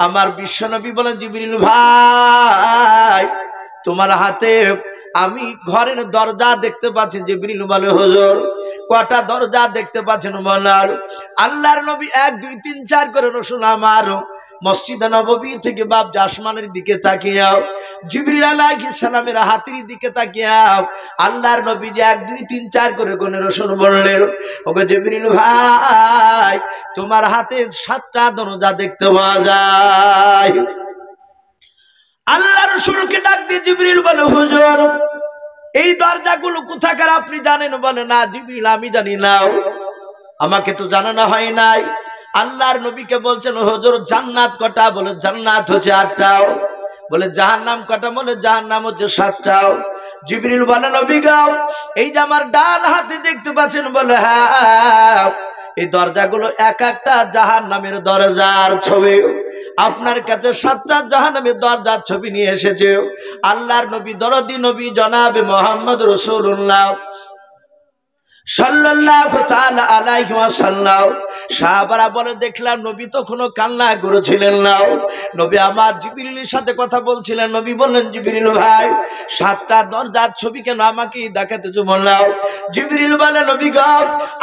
আমার বিশ্বনবী বলেন, জিবরিল ভাই তোমার হাতে আমি ঘরের দরজা দেখতে পাচ্ছি। জিবরিল বলে, হুজুর কটা দরজা দেখতে পাচ্ছেন বলার? আল্লাহর নবী 1 2 3 4 করে রসুল আমার মসজিদে নববী থেকে বাপ আসমানের দিকে তাকিয়াও, জিবরিল আলাইহিস সালামের হাতের দিকে তাকিয়াও। আল্লাহর নবী যে 1 2 3 4 করে গুনে রসুল বললেন, ওগো জিবরিল ভাই তোমার হাতে 7টা দরজা দেখতে পাওয়া যায়। আল্লাহ রসুলকে ডাক দিয়ে জিবরিল বলে, হুজুর এই দরজাগুলো কোথাকার আপনি জানেন? বলে, না জিবরিল আমি জানি না, আমাকে তো জানানো হয় নাই। আল্লাহর নবীকে বলছেন, হুজুর জান্নাত কটা? বলে জান্নাত হচ্ছে 8টাও। বলে জাহান্নাম কটা? বলে জাহান্নাম হচ্ছে 7টাও। জিবরিল বলে, নবী গাও এই যে আমার ডান হাতে দেখতে পাচ্ছেন? বলে হ্যাঁ, এই দরজাগুলো এক একটা জাহান্নামের দরজার ছবি। আপনার কাছে 7টা জাহান্নামের দরজার ছবি নিয়ে এসেছে আল্লাহর নবী, দরদি নবী জনাবে মুহাম্মদ রাসূলুল্লাহ সাল্লাল্লাহু তাআলা আলাইহি ওয়াসাল্লাম। সাহাবারা বলে, দেখলাম নবী তখনও কান্না করেছিলেন না। নবী আমার জিবরিলের সাথে কথা বলছিলেন। নবী বললেন, জিবরিল ভাই 7টা দরজার ছবি কেন আমাকে দেখাতেছো? বললাম। জিবরিল বলে, নবী গো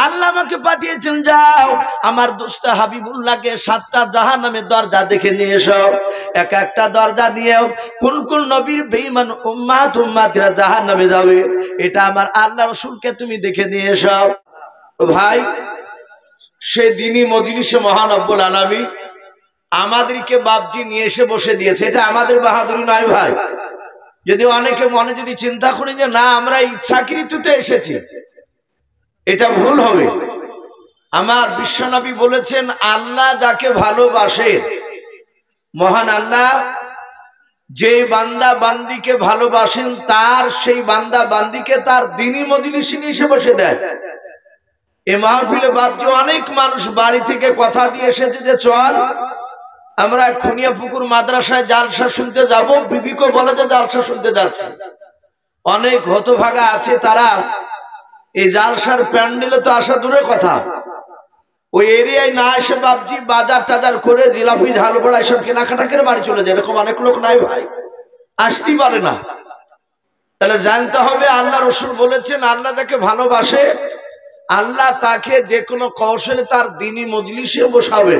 আল্লাহ আমাকে পাঠিয়েছেন, যাও আমার দোস্ত হাবিবুল্লাহকে 7টা জাহান্নামের দরজা দেখে নিয়ে এসো। এক একটা দরজা নিয়েও কোন কোন নবীর বেঈমান উম্মাতিরা জাহান্নামে যাবে, এটা আমার আল্লাহ রাসূলকে তুমি দেখে নিয়ে এসো। ভাই সে দিনী মজলিসে মহান রব্বুল আলামিন আমাদেরকে বাপজি নিয়ে এসে বসে দিয়েছে। এটা আমাদের বাহাদুরি নয় ভাই। যদি অনেকে মনে যদি চিন্তা করি যে না আমরা ইচ্ছাকৃততে এসেছি, এটা ভুল হবে। আমার বিশ্বনবী বলেছেন, আল্লাহ যাকে ভালোবাসে, মহান আল্লাহ যে বান্দা বান্দিকে ভালোবাসেন তার সেই বান্দা বান্দিকে তার দিনী মজলিসে নিয়ে এসে বসে দেয়। এই মাহফিলে বাপজি অনেক মানুষ বাড়ি থেকে কথা দিয়ে এসেছে যে চল আমরা খুনিয়াপুকুর মাদ্রাসায় জালসা শুনতে যাব। বিবিকে বলে যে জালসা শুনতে যাচ্ছে। অনেক হতভাগা আছে, তারা এই জালসার প্যান্ডেলে তো আসা দূরের কথা, ওই এরিয়ায় না এসে বাপজি বাজার টাজার করে জিলাপি ঝালবড়া এসব কেনাকাটা করে বাড়ি চলে যায়। এরকম অনেক লোক নাই ভাই, আসতেই পারে না। তাহলে জানতে হবে আল্লাহ রসুল বলেছেন, আল্লাহ যাকে ভালোবাসে আল্লাহ তাকে যে কোনো কৌশলে তার দিনী মজলিসে বসাবে।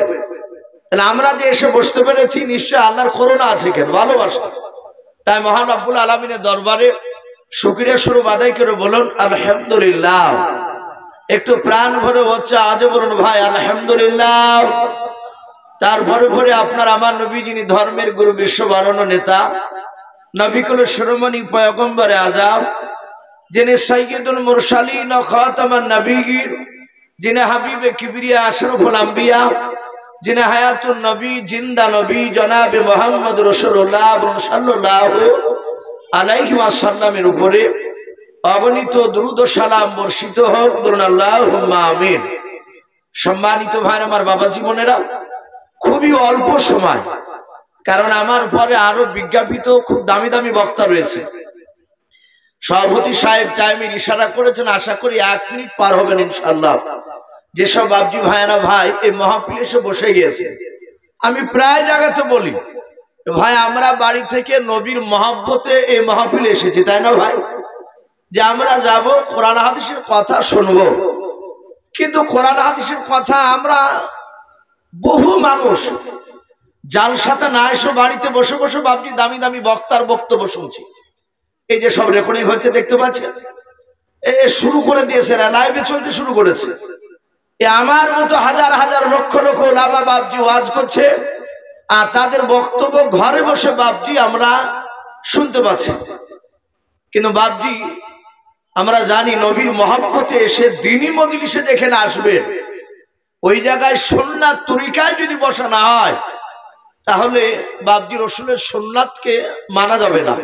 তাহলে আমরা যে এসে বসতে পেরেছি নিশ্চয় আল্লাহর করুণা আছে, কেন ভালোবাসা। তাই মহান রব্বুল আলামিনের দরবারে শুকরিয়া স্বরূপ আদায় করে বলুন আলহামদুলিল্লাহ। একটু প্রাণ ভরে হচ্ছে আজও বলুন ভাই আলহামদুলিল্লাহ। তারপরে পরে আপনার আমার নবী, যিনি ধর্মের গুরু, বিশ্ববরণ্য নেতা, নবিকুল শিরোমণি পয়গম্বরে আযম, যিনি সাইয়্যিদুল মুরসালিন ও খাতামান নবিয়্যিন, যিনি হাবিবে কিবরিয়া আশরাফুল আম্বিয়া, যিনি হায়াতুন নবী, জিন্দা নবী জনাবে মুহাম্মদ রাসূলুল্লাহ সাল্লাল্লাহু আলাইহি ওয়াসাল্লামের উপরে অগণিত দুরূদ ও সালাম বর্ষিত হোক, বলুন আল্লাহুম্মা আমিন। সম্মানিত ভাই আমার, বাবা জীবনেরা, খুবই অল্প সময়, কারণ আমার পরে আরো বিজ্ঞাপিত খুব দামি দামি বক্তা রয়েছে। সভাপতি সাহেব টাইমের ইশারা করেছেন, আশা করি 1 মিনিট পার হবেন ইনশাআল্লাহ। যেসব বাবজি ভাইয়েরা ভাই এই মাহফিলে এসে বসে গিয়েছে, আমি প্রায় জায়গাতে বলি ভাই আমরা বাড়ি থেকে নবীর মহব্বতে এই মাহফিলে এসেছি, তাই না ভাই? যে আমরা যাব কোরআন হাদিসের কথা শুনবো, কিন্তু কোরআন হাদিসের কথা আমরা বহু মানুষ জালসাতে না এসে বাড়িতে বসে বসে বাবজি দামি দামি বক্তার বক্তব্য শুনছি। এই যে সব রেকর্ডিং হচ্ছে দেখতে পাচ্ছেন, শুরু করে দিয়েছে, লাইভে চলতে শুরু করেছে। আমার মতো হাজার হাজার লক্ষ লক্ষ ওলামা বাবজি ওয়াজ করছে, আর তাদের বক্তব্য ঘরে বসে বাবজি আমরা শুনতে পাচ্ছি। কিন্তু বাবজি আমরা জানি নবীর মহব্বতে এসে দিনী মজলিসে যেখানে আসবেন, ওই জায়গায় সুন্নাত তরিকায় যদি বসা না হয় তাহলে বাবজি রসুলের সুন্নাতকে মানা যাবে না।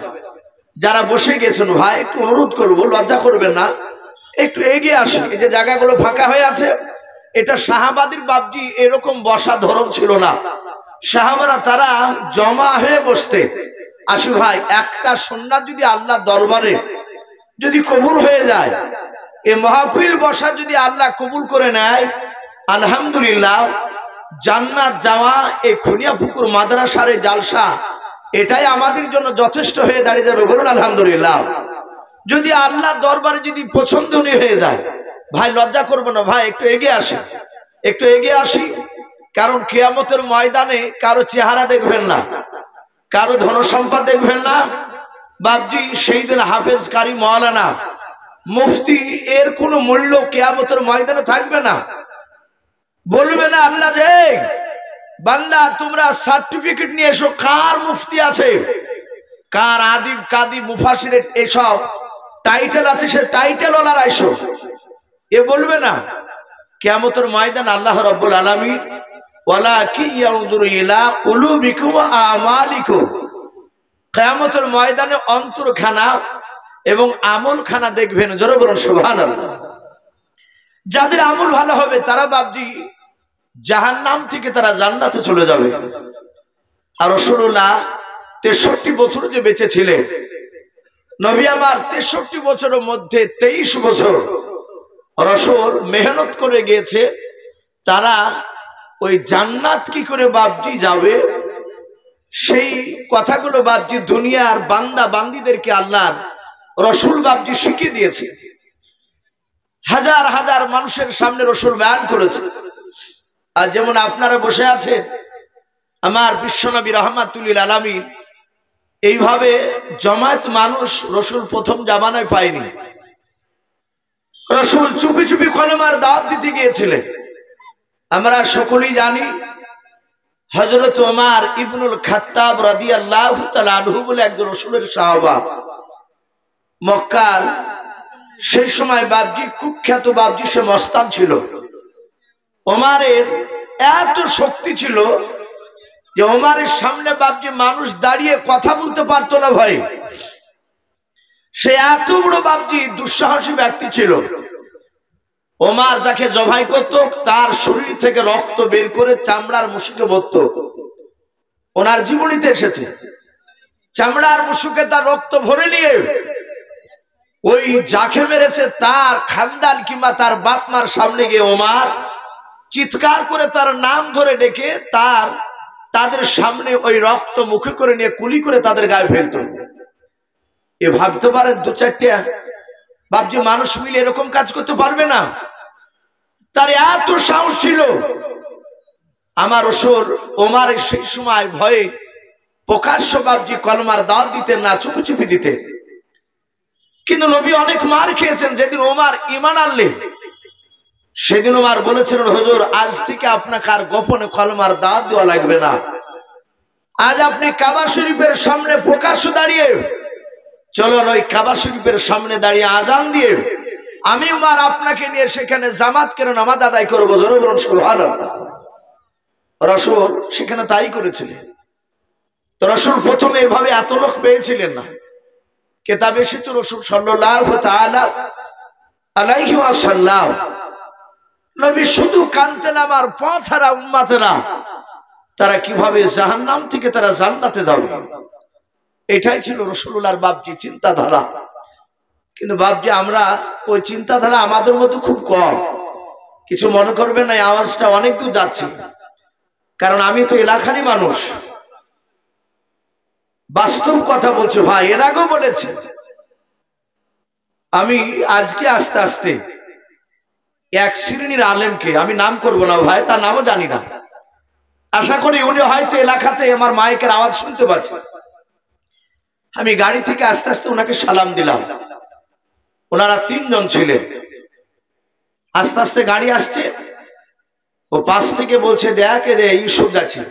যারা বসে গেছেন ভাই একটু অনুরোধ করবো, লজ্জা করবেন না, একটু এগিয়ে আসেন। এই যে জায়গাগুলো ফাঁকা হয়ে আছে, এটা সাহাবাদের বাবজি এরকম বসা ধরন ছিল না। সাহাবারা তারা জমা হয়ে বসতে। আসি ভাই, একটা সুন্নাত যদি আল্লাহ দরবারে যদি কবুল হয়ে যায়, এ মাহফিল বসা যদি আল্লাহ কবুল করে নেয়, আলহামদুলিল্লাহ। জান্নাত যাওয়া এই খুনিয়াপুকুর মাদ্রাসার জালসা এটাই আমাদের জন্য যথেষ্ট হয়ে দাঁড়িয়ে যাবে। বলুন আলহামদুলিল্লাহ। যদি আল্লাহ দরবারে যদি পছন্দনীয় হয়ে যায়, ভাই লজ্জা করবো না, ভাই একটু এগিয়ে আসি, একটু এগিয়ে আসি। কারণ কিয়ামতের ময়দানে কারো চেহারা দেখবেন না, কারো ধনসম্পদ দেখবেন না। বাপজি সেই দিন হাফেজ কারি মাওলানা মুফতি এর কোনো মূল্য কিয়ামতের ময়দানে থাকবে না। বলবে না আল্লাহ যে বান্দা তোমরা সার্টিফিকেট নিয়ে এসো, কার মুফতি আছে, কার আদিব কাদি মুফাসির এসব টাইটেল আছে, সে টাইটেল ওলারা এসো, এ বলবে না। কিয়ামতের ময়দান আল্লাহ রাব্বুল আলামিন ওয়ালাকিন ইয়ানজুরু ইলা কুলুবিকুম ওয়া আমালিকুম, কিয়ামতের ময়দানে অন্তরখানা এবং আমলখানা দেখবেন। জোরে বলুন সুবহানাল্লাহ। যাদের আমল ভালো হবে তারা বাপজি জাহান্নাম থেকে তারা জান্নাতে চলে যাবে। আর রাসূলুল্লাহ 63 বছর যে বেঁচে ছিলেন, নবী আমার 63 বছরের মধ্যে 23 বছর রাসূল মেহনত করে গিয়েছে। তারা ওই জান্নাত কি করে বাপজি যাবে সেই কথাগুলো বাপজি দুনিয়ার বান্দা বান্দীদেরকে আল্লাহ রাসূল বাপজি শিখিয়ে দিয়েছে। হাজার হাজার মানুষের সামনে রাসূল বয়ান করেছে। আর যেমন আপনারা বসে আছেন, আমার বিশ্বনবী রাহমাতুল লিল আলামিন এইভাবে জমায়েত মানুষ রাসূল প্রথম জামানায় পায়নি। রাসূল চুপি চুপি কলেমার দাওয়াত দিতে গিয়েছিলেন। আমরা সকলেই জানি হযরত ওমর ইবনুল খাত্তাব রাদিয়াল্লাহু তাআলা আনহু বলে একজন রাসূলের সাহাবা, মক্কার সেই সময় বাপজি কুখ্যাত বাপজি সে মস্তান ছিল। ওমরের এত শক্তি ছিল যে ওমরের সামনে বাপজি মানুষ দাঁড়িয়ে কথা বলতে পারতো না ভাই। সে এত বড় বাপজি দুঃসাহসী ব্যক্তি ছিল। ওমর যাকে জবাই করত তার শরীর থেকে রক্ত বের করে চামড়ার মুশুকে ভরত। ওনার জীবনীতে এসেছে চামড়ার মুশুকে তার রক্ত ভরে নিয়ে ওই যাকে মেরেছে তার খানদান কিংবা তার বাপ মার সামনে গিয়ে ওমর চিৎকার করে তার নাম ধরে ডেকে তাদের সামনে ওই রক্ত মুখে করে নিয়ে কুলি করে তাদের গায়ে ফেলত। এ ভাবতে পারেন 2-4টা বাপজি মানুষ মিলে এরকম কাজ করতে পারবে না? তার এত সাহস ছিল। আমার রাসূল ওমরের সেই সময় ভয়ে প্রকাশ্য বাপজি কলমার দাওয়াত দিতেন না, চুপি চুপি দিতেন। কিন্তু নবী অনেক মার খেয়েছেন। যেদিন ওমর ঈমান আনলেন সেদিন ওমর বলেছিলেন, হুজুর আজ থেকে আপনাকে আর গোপনে কলমার দাওয়াত দেওয়া লাগবে না। আজ আপনি কাবা শরীফের সামনে প্রকাশ্য দাঁড়িয়ে চলুন ওই কাবা শরীফের সামনে দাঁড়িয়ে আজান দিয়ে আমি ওমর আপনাকে নিয়ে সেখানে জামাত করে নামাজ আদায় করবো। জোরে বলুন সুবহানাল্লাহ। রাসূল সেখানে তাই করেছিলেন। তো রাসূল প্রথমে এভাবে এত লোক পেয়েছিলেন না। কিতাবে এসেছে রাসূল সাল্লাল্লাহু তাআলা আলাইহি ওয়াসাল্লাম নবী শুধু কাঁদতেন আমার পথহারা উম্মতেরা তারা কিভাবে জাহান্নাম থেকে তারা জান্নাতে যাবে। এটাই ছিল রাসূলুল্লাহর বাপজি চিন্তাধারা। কিন্তু বাপজি আমরা ওই চিন্তাধারা আমাদের মধ্যে খুব কম। কিছু মনে করবেন না, আওয়াজটা অনেক দূর যাচ্ছে, কারণ আমি তো এলাকারই মানুষ। বাস্তব কথা বলছে ভাই, এর আগেও বলেছে। আমি আজকে আস্তে আস্তে এক শ্রেণীর আলেমকে, আমি নাম করব না ভাই, তার নামও জানি না, আশা করি উনি হয়তো এলাকাতে আমার মাইকের আওয়াজ শুনতে পাচ্ছে। আমি গাড়ি থেকে আস্তে আস্তে ওনাকে সালাম দিলাম। ওনারা 3 জন ছিলেন। আস্তে আস্তে গাড়ি আসছে, ও পাশ থেকে বলছে দেখ দে ইউসুফ যাচ্ছে।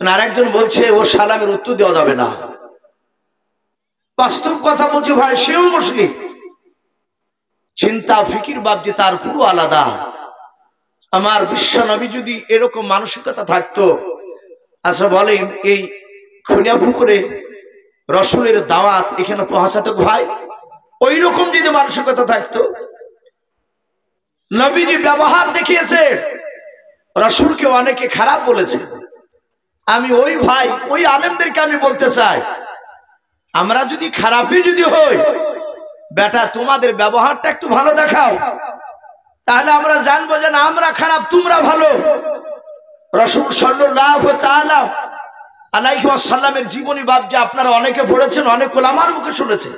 আর একজন বলছে ও সালামের উত্তর দেওয়া যাবে না। বাস্তব কথা বলছে ভাই, সেও মুসলিম। চিন্তা ফিকির বাপজি তার পুরো আলাদা। আমার বিশ্ব নবী যদি এরকম মানসিকতা থাকতো, আচ্ছা বলেন এই খুনিয়াপুকুরে রাসূলের দাওয়াত এখানে পৌঁছাতো ভাই? ওই রকম যদি মানসিকতা থাকতো। নবীজি ব্যবহার দেখিয়েছে, রাসূলকে অনেকে খারাপ বলেছে। আমি ওই ভাই ওই আলেমদেরকে আমি বলতে চাই, আমরা যদি খারাপই যদি হই, বেটা তোমাদের ব্যবহারটা একটু ভালো দেখাও, তাহলে আমরা জানবো যে না আমরা খারাপ তোমরা ভালো। রাসূল সাল্লাল্লাহু তাআলা আলাইহি ওয়াসাল্লামের জীবনী বাবজি আপনারা অনেকে পড়েছেন, অনেক ওলামার মুখে শুনেছেন।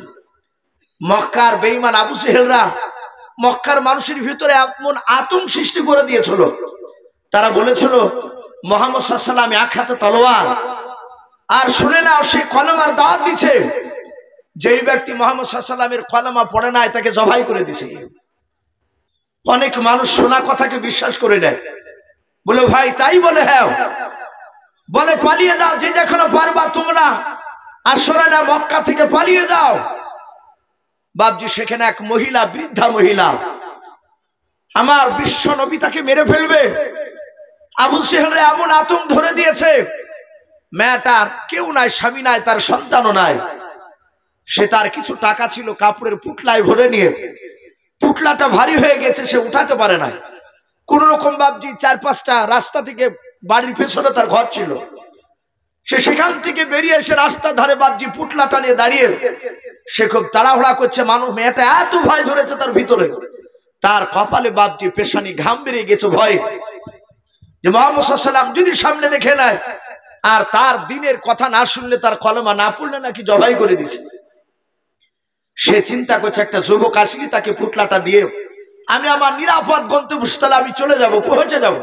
মক্কার বেঈমান আবু জেহেলরা মক্কার মানুষের ভিতরে এমন আতঙ্ক সৃষ্টি করে দিয়েছিল, তারা বলেছিল মুহাম্মদ সাল্লাল্লাহু আলাইহি ওয়াসাল্লাম এক হাতে তলোয়ার, আর শুনে নাও সে কলেমার দাওয়াত দিচ্ছে, যেই ব্যক্তি মুহাম্মদ সাল্লাল্লাহু আলাইহি ওয়াসাল্লামের কলেমা পড়ে নাই তাকে জবাই করে দিছে। অনেক মানুষ শোনা কথাকে বিশ্বাস করে নেয়, বলে ভাই তাই বলে, হ্যাঁ বলে পালিয়ে যাও, যে যেখানে পারবা তোমরা আসরে না মক্কা থেকে পালিয়ে যাও। বাবজি সেখানে এক মহিলা, বৃদ্ধা মহিলা, আমার বিশ্ব নবী তাকে মেরে ফেলবে, আবু জেহেলরা এমন আতঙ্ক ধরে দিয়েছে, মেয়েটার কেউ নাই, স্বামী নাই, তার সন্তানও নাই। সে তার কিছু টাকা ছিল কাপড়ের পুটলায় ভরে নিয়ে, পুটলাটা ভারী হয়ে গেছে, সে উঠাতে পারে না। কোন রকম বাবজি 4-5টা রাস্তা থেকে, বাড়ির পেছনে তার ঘর ছিল, সে সেখান থেকে বেরিয়ে এসে রাস্তার ধারে বাবজি পুটলাটা নিয়ে দাঁড়িয়ে সে খুব তাড়াহুড়া করছে। মানুষ, মেয়েটা এত ভয় ধরেছে তার ভিতরে, তার কপালে বাবজি পেশানি ঘাম বেরিয়ে গেছে ভয়ে, যে মুহাম্মদ সাল্লাল্লাহু আলাইহি ওয়াসাল্লাম যদি সামনে দেখে নেয় আর তার দিনের কথা না শুনলে, তার কলেমা না পড়লে নাকি জবাই করে দিছে। সে চিন্তা করছে একটা যুবক আসলে তাকে পুটলাটা দিয়ে আমি আমার নিরাপদ গন্তব্যস্থলে আমি চলে যাব, পৌঁছে যাব।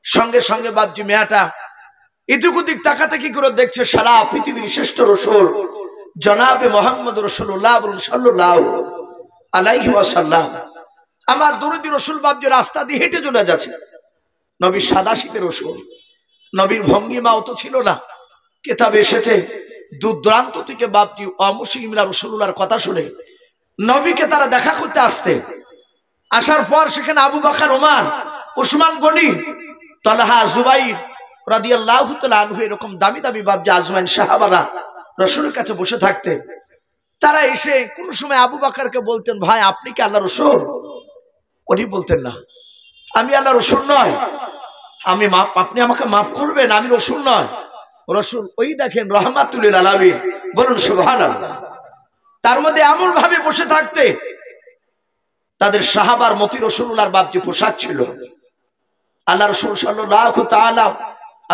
সঙ্গে সঙ্গে বাবজি মেয়েটা এদিক ওদিক তাকাতাকি করে দেখছে, সারা পৃথিবীর শ্রেষ্ঠ রাসূল জনাবে মুহাম্মদ রাসূলুল্লাহ সাল্লাল্লাহু আলাইহি ওয়াসাল্লাম, আমার দরদি রাসূল বাবজি রাস্তা দিয়ে হেঁটে চলে যাচ্ছে। নবীর সাদাসিধে রাসূল, নবীর ভঙ্গিমাও তো ছিল না। কিতাবে এসেছে দূর দূরান্ত থেকে বাবজি অমুসলিমরা রাসূলুল্লাহর কথা শুনে নবীকে তারা দেখা করতে আসতে, আসার পর সেখানে আবু বকর, ওমর, উসমান গনি, তালহা, জুবাইর রাদিয়াল্লাহু তাআলা আনহু, এরকম দামি দামি বাবজি আজমাইন সাহাবারা রাসূলের কাছে বসে থাকতেন। তারা এসে কোন সময় আবু বকরকে বলতেন, ভাই আপনি কি আল্লাহর রাসূল? উনি বলতেন না, আমি আল্লাহর রাসূল নয়, আপনি আমাকে মাফ করবেন, আমি রাসূল নয়। রাসূল ওই দেখেন রাহমাতুল লিল আলামিন, বলুন সুবহানাল্লাহ। তার মধ্যে এমন ভাবে বসে থাকতে, তাদের সাহাবার মতি রাসূলুল্লাহর বাবজি পোশাক ছিল। আল্লাহ রাসূল সাল্লাল্লাহু তাআলা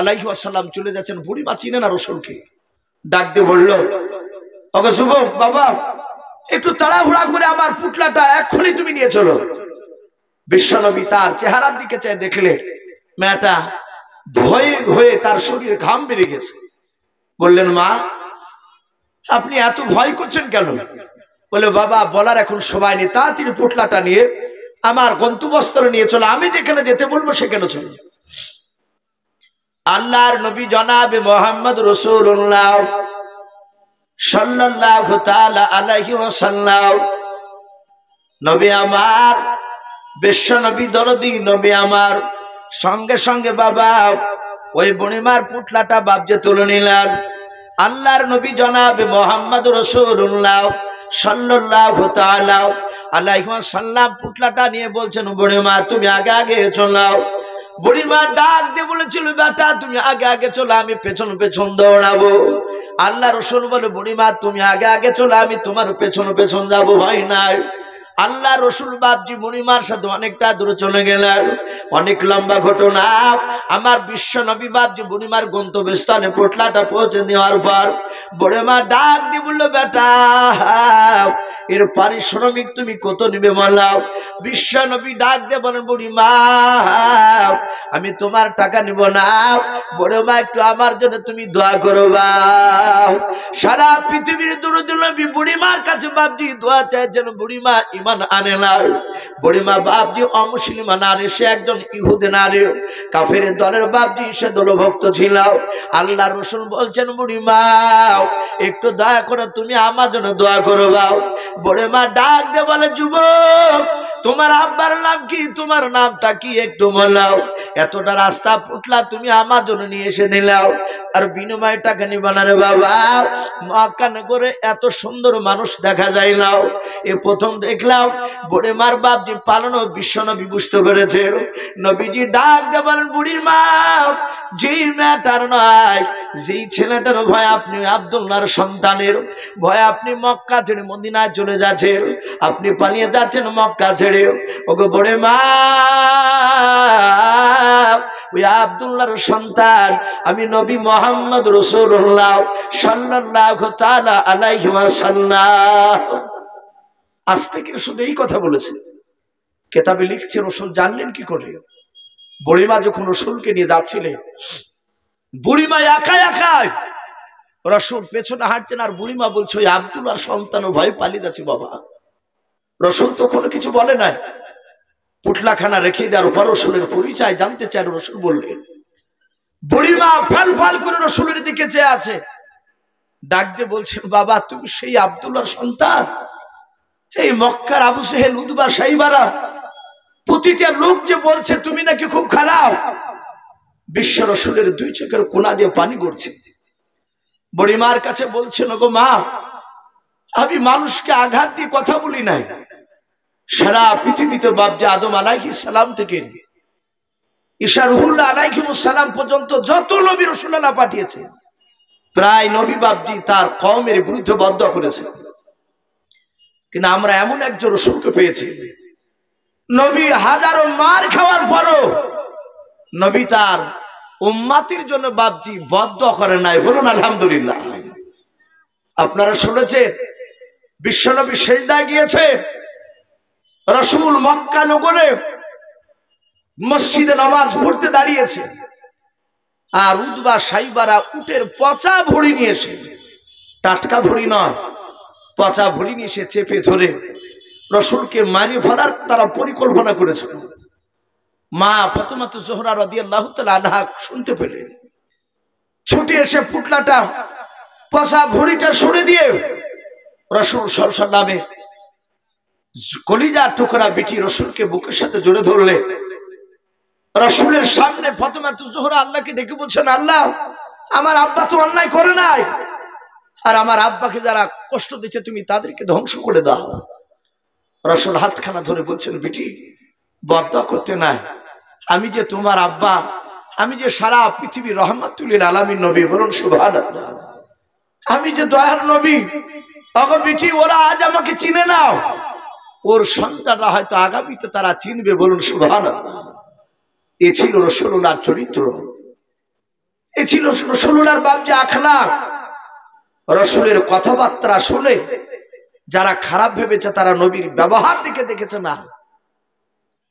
আলাইহি ওয়াসাল্লাম চলে যাচ্ছেন, বুড়িমা চিনে না রাসূলকে, ডাক দিয়ে বলল, ওগো যুবক বাবা, একটু তাড়াহুড়া করে আমার পুটলাটা এক্ষুনি তুমি নিয়ে চলো। বিশ্বনবী তার চেহারার দিকে চেয়ে দেখলে মেয়েটা ভয়ে ভয়ে তার শরীরে ঘাম বেরিয়ে গেছে। বললেন, মা আপনি এত ভয় করছেন কেন? বলে, বাবা বলার এখন সময় নেই, তাড়াতাড়ি পুটলাটা নিয়ে আমার গন্তব্যস্থলে নিয়ে চলো, আমি যেখানে যেতে বলবো সেখানে চলো। আল্লাহর নবী জনাবে মুহাম্মদ রাসূলুল্লাহ সাল্লাল্লাহু তাআলা আলাইহি ওয়াসাল্লাম, নবী আমার, বিশ্ব নবী দরদি নবী আমার, সঙ্গে সঙ্গে বাবা ওই বুড়িমার পুটলাটা বাবজে তুলে নিলেন। আল্লাহর নবী জনাবে মুহাম্মদ রাসূলুল্লাহ সাল্লাল্লাহু তাআলা আলাইহি ওয়াসাল্লাম পুটলাটা নিয়ে বলছেন, বুড়িমা তুমি আগে আগে চলো। বুড়িমা ডাক দিয়ে বলেছিল, বেটা তুমি আগে আগে চলো, আমি পেছন পেছন দৌড়াবো। আল্লাহ রাসূল বলে, বুড়িমা তুমি আগে আগে চলো, আমি তোমার পেছন পেছন যাবো, ভয় নাই। আল্লাহ রসুল বাবজি বুড়িমার সাথে অনেকটা দূরে চলে গেলেন। অনেক লম্বা ঘটনা। আমার বিশ্ব নবী বাবজি বুড়িমার গন্তব্যস্থানে পোটলাটা পৌঁছে দেওয়ার পর বুড়িমা ডাক দিয়ে বললো, বেটা এর পারিশ্রমিক তুমি কত নিবে বলাও। বিশ্ব নবী ডাক দিয়ে বলেন, বুড়িমা আমি তোমার টাকা নিব না, বুড়িমা একটু আমার জন্য তুমি দোয়া করবা। সারা পৃথিবীর দরুদ নবী বুড়িমার কাছে বাবজি দোয়া চাইছেন। বুড়িমা ইমান আনে না, বুড়িমা বাবজি অমুসলিমা নারী, সে একজন ইহুদি নারী, কাফের দলের বাবজি, সে দলভক্ত ছিল। আল্লাহ রাসূল বলছেন, বুড়িমা একটু দয়া করে তুমি আমার জন্য দোয়া করবা। বুড়িমা ডাক দিয়ে বলে, যুবক তোমার আব্বার নাম কি, তোমার নামটা কি একটু বলাও। এতটা রাস্তা পুটলা তুমি আমার জন্য নিয়ে এসে দিলাও, আর বিনিময় টাকা নিবা না রে বাবা। মক্কা নগরে এত সুন্দর মানুষ দেখা যায় না, এ প্রথম দেখলাম। বুড়িমার বাপজি পালানো বিশ্ব নবী বুঝতে পেরেছে। নবীজি ডাক দিয়ে বলেন, বুড়ির মা যেই মেয়েটার নয়, যেই ছেলেটার ভয় আপনি আব্দুল্লাহর সন্তানের ভয় আপনি মক্কা ছেড়ে মদিনায় চলে যাচ্ছেন, আপনি পালিয়ে যাচ্ছেন মক্কা ছেড়ে। ওগো বুড়ি মা ওই আব্দুল্লাহর সন্তান আমি নবী মুহাম্মদ রাসূলুল্লাহ সাল্লাল্লাহু তাআলা আলাইহি ওয়াসাল্লাম। আজ থেকে শুধু এই কথা বলেছে। কেতাবে লিখছে রাসূল জানলেন কি করে? বুড়িমা যখন রাসূলকে নিয়ে যাচ্ছিলেন, বুড়িমা একাই একাই, রাসূল পেছনে হাঁটছেন আর বুড়িমা বলছে ওই আব্দুল্লাহর সন্তান ভয় পালিয়ে যাচ্ছে বাবা। রাসূল তো কোনো কিছু বলে নাই, পুটলাখানা রেখে দেওয়ার পর রাসূলের পরিচয় জানতে চায়। রাসূল বললেন, বুড়িমা ফাল ফাল করে রাসূলের দিকে চেয়ে আছে, ডাক দিয়ে বলছেন বাবা তুমি সেই আব্দুল্লাহর সন্তান? এই মক্কার আবু সেহেল, উতবা, সাইবারা প্রতিটা লোক যে বলছে তুমি নাকি খুব খারাপ। বিশ্ব রাসূলের দুই চোখের কোনা দিয়ে পানি গড়ছে। বুড়িমার কাছে বলছেন ওগো মা, আমি মানুষকে আঘাত দিয়ে কথা বলি নাই। সারা পৃথিবীতে বাপজি আদম আলাইহিস সালাম থেকে ঈসা রুহুল্লাহ আলাইহিস সালাম পর্যন্ত যত নবী রাসূল আল্লাহ পাঠিয়েছে, প্রায় নবী বাপজি তার কওমের বিরুদ্ধে বদদোয়া করেছে। কিন্তু আমরা এমন একজন রাসূলকে পেয়েছি, নবী হাজারো মার খাওয়ার পরও নবী তার উম্মতির জন্য বাপজি বদদোয়া করে নাই। বলুন আলহামদুলিল্লাহ। আপনারা শুনেছেন বিশ্বনবী সিজদায় গিয়েছে, রাসূল মক্কা নগরে মসজিদে নামাজ পড়তে দাঁড়িয়েছে, আর উতবা সাইবারা উটের পচা ভুঁড়ি নিয়ে এসে, টাটকা ভুঁড়ি নয়, পচা ভুঁড়ি নিয়ে এসে চেপে ধরে রাসূলকে মারিয়ে ফেলার তারা পরিকল্পনা করেছিল। মা ফাতেমা জোহরা রাদিয়াল্লাহু তাআলা আনহা শুনতে পেলেন, ছুটে এসে পুটলাটা পচা ভুঁড়িটা সরে দিয়ে রাসূল সাল্লাল্লাহু আলাইহি ওয়াসাল্লামের কলিজা টুকরা বিটি রাসূলকে বুকের সাথে জড়ে ধরলে রাসূলের সামনে ফাতেমা জোহরা আল্লাহকে ডেকে বলছেন, আল্লাহ আমার আব্বা তো অন্যায় করে নাই, আর আমার আব্বাকে যারা কষ্ট দিচ্ছে তুমি তাদেরকে ধ্বংস করে দাও। রাসূল হাতখানা ধরে বলছেন, বিটি বদদোয়া করতে নাই, আমি যে তোমার আব্বা, আমি যে সারা পৃথিবীর রহমাতুল লিল আলামিন নবী। বলুন সুবহানাল্লাহ। আমি যে দয়ার নবী। ওগো বিটি, ওরা আজ আমাকে চিনে নাও, ওর সন্তানরা হয়তো আগামীতে তারা চিনবে। বলুন সুবহানাল্লাহ। এ ছিল রাসূলুল্লাহর চরিত্র, এ ছিল রাসূলুল্লাহর বাপজি আখলাক। রাসূলের কথাবার্তা শুনে যারা খারাপ ভেবেছে তারা নবীর ব্যবহার দিকে দেখেছে না,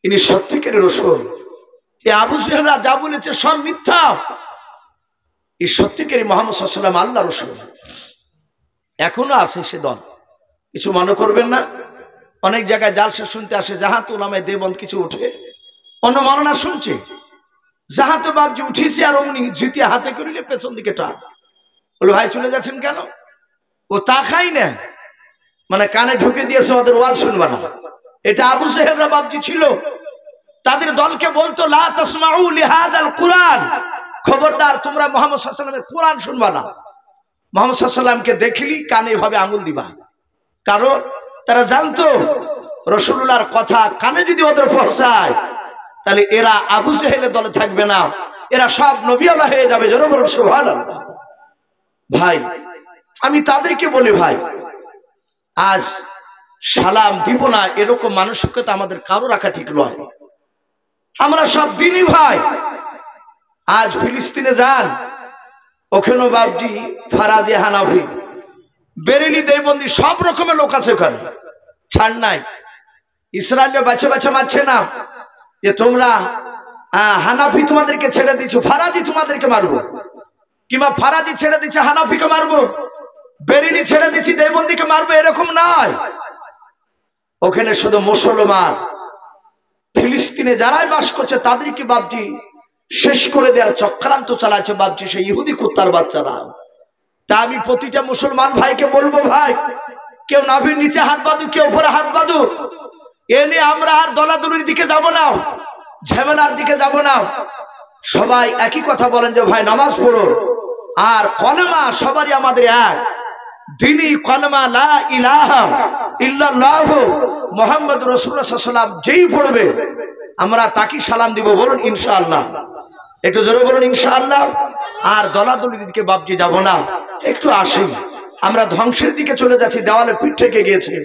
ইনি সত্যিকারের রাসূল। এই আবু সুফিয়ানরা যা বলেছে সব মিথ্যা। এই সত্যিকারী মুহাম্মদ সাল্লাল্লাহু আলাইহি ওয়াসাল্লাম আল্লাহর রাসূল। এখনো আছে সে দল, কিছু মনে করবেন না। অনেক জায়গায় জালসা শুনতে আসে, যাহা তো ওলামায়ে দেওবন্দ কিছু উঠে অনুমাননা শুনছে, যাহা তো বাপজি উঠিছে আর অমনি জুতিয়া হাতে করিলে পেছন দিকে টান। বলে ভাই চলে যাচ্ছেন কেন? ও তাকাই না, মানে কানে ঢুকে দিয়েছে ওদের ওয়াজ শুনবা না। এটা আবু সেহেলরা বাপজি ছিল, তাদের দলকে বলতো লা তাসমাউ লিহাযাল কুরআন, খবরদার তোমরা মুহাম্মদ সাল্লাল্লাহু আলাইহি ওয়াসাল্লামের কোরআন শুনবা না। মুহাম্মদ সাল্লাল্লাহু আলাইহি ওয়াসাল্লামকে দেখলি কানে এভাবে আঙুল দিবা, কারণ তারা জানতো রাসূলুল্লাহর কথা কানে যদি ওদের পৌঁছায় তাহলে এরা আবু সেহেলের দলে থাকবে না, এরা সব নবীওয়ালা হয়ে যাবে। জোরে বলুন সুবহানাল্লাহ। ভাই আমি তাদেরকে বলি, ভাই আজ সালাম দিব না এরকম মানসিকতা আমাদের কারো রাখা ঠিক নয়। আমরা সব দিনই ভাই। আজ ফিলিস্তিনে যান, ওখানে বাপজি ফারাজি, হানাফি, বেরেলি, দেওবন্দি সব রকমের লোক আছে ওখানে, ছাড় নাই। ইসরায়েলে বাছে বাছে মারছে না যে তোমরা হানাফি তোমাদেরকে ছেড়ে দিচ্ছ, ফারাজি তোমাদেরকে মারবো, কিংবা ফারাজি ছেড়ে দিচ্ছে হানাফিকে মারবো, বেরেলি ছেড়ে দিচ্ছি দেওবন্দিকে মারবো, এরকম নয়। ওখানে শুধু মুসলমান, ফিলিস্তিনে যারাই বাস করছে তাদেরকে বাপজি শেষ করে দেওয়ার চক্রান্ত চালাচ্ছে বাপজি সেই ইহুদি কুত্তার বাচ্চারা। তা আমি প্রতিটা মুসলমান ভাইকে বলবো, ভাই কেউ নাভির নিচে হাত বাঁধু, কেউ উপরে হাত বাঁধু, এ নিয়ে আমরা আর দলাদলির দিকে যাব না, ঝামেলার দিকে যাব না। সবাই একই কথা বলেন যে ভাই নামাজ পড়ো, আর কলেমা সবারই আমাদের এক, দিনই কলেমা লা ইলাহা ইল্লাল্লাহু মুহাম্মাদুর রাসূলুল্লাহ সাল্লাল্লাহু আলাইহি ওয়াসাল্লাম যেই পড়বে আমরা তাকে সালাম দিব। বলুন ইনশাআল্লাহ, একটু জোরে বলুন ইনশাআল্লাহ। আর দলাদলির দিকে বাপজি যাব না। একটু আসি, আমরা ধ্বংসের দিকে চলে যাচ্ছি, দেওয়ালে পিঠ থেকে গিয়েছে।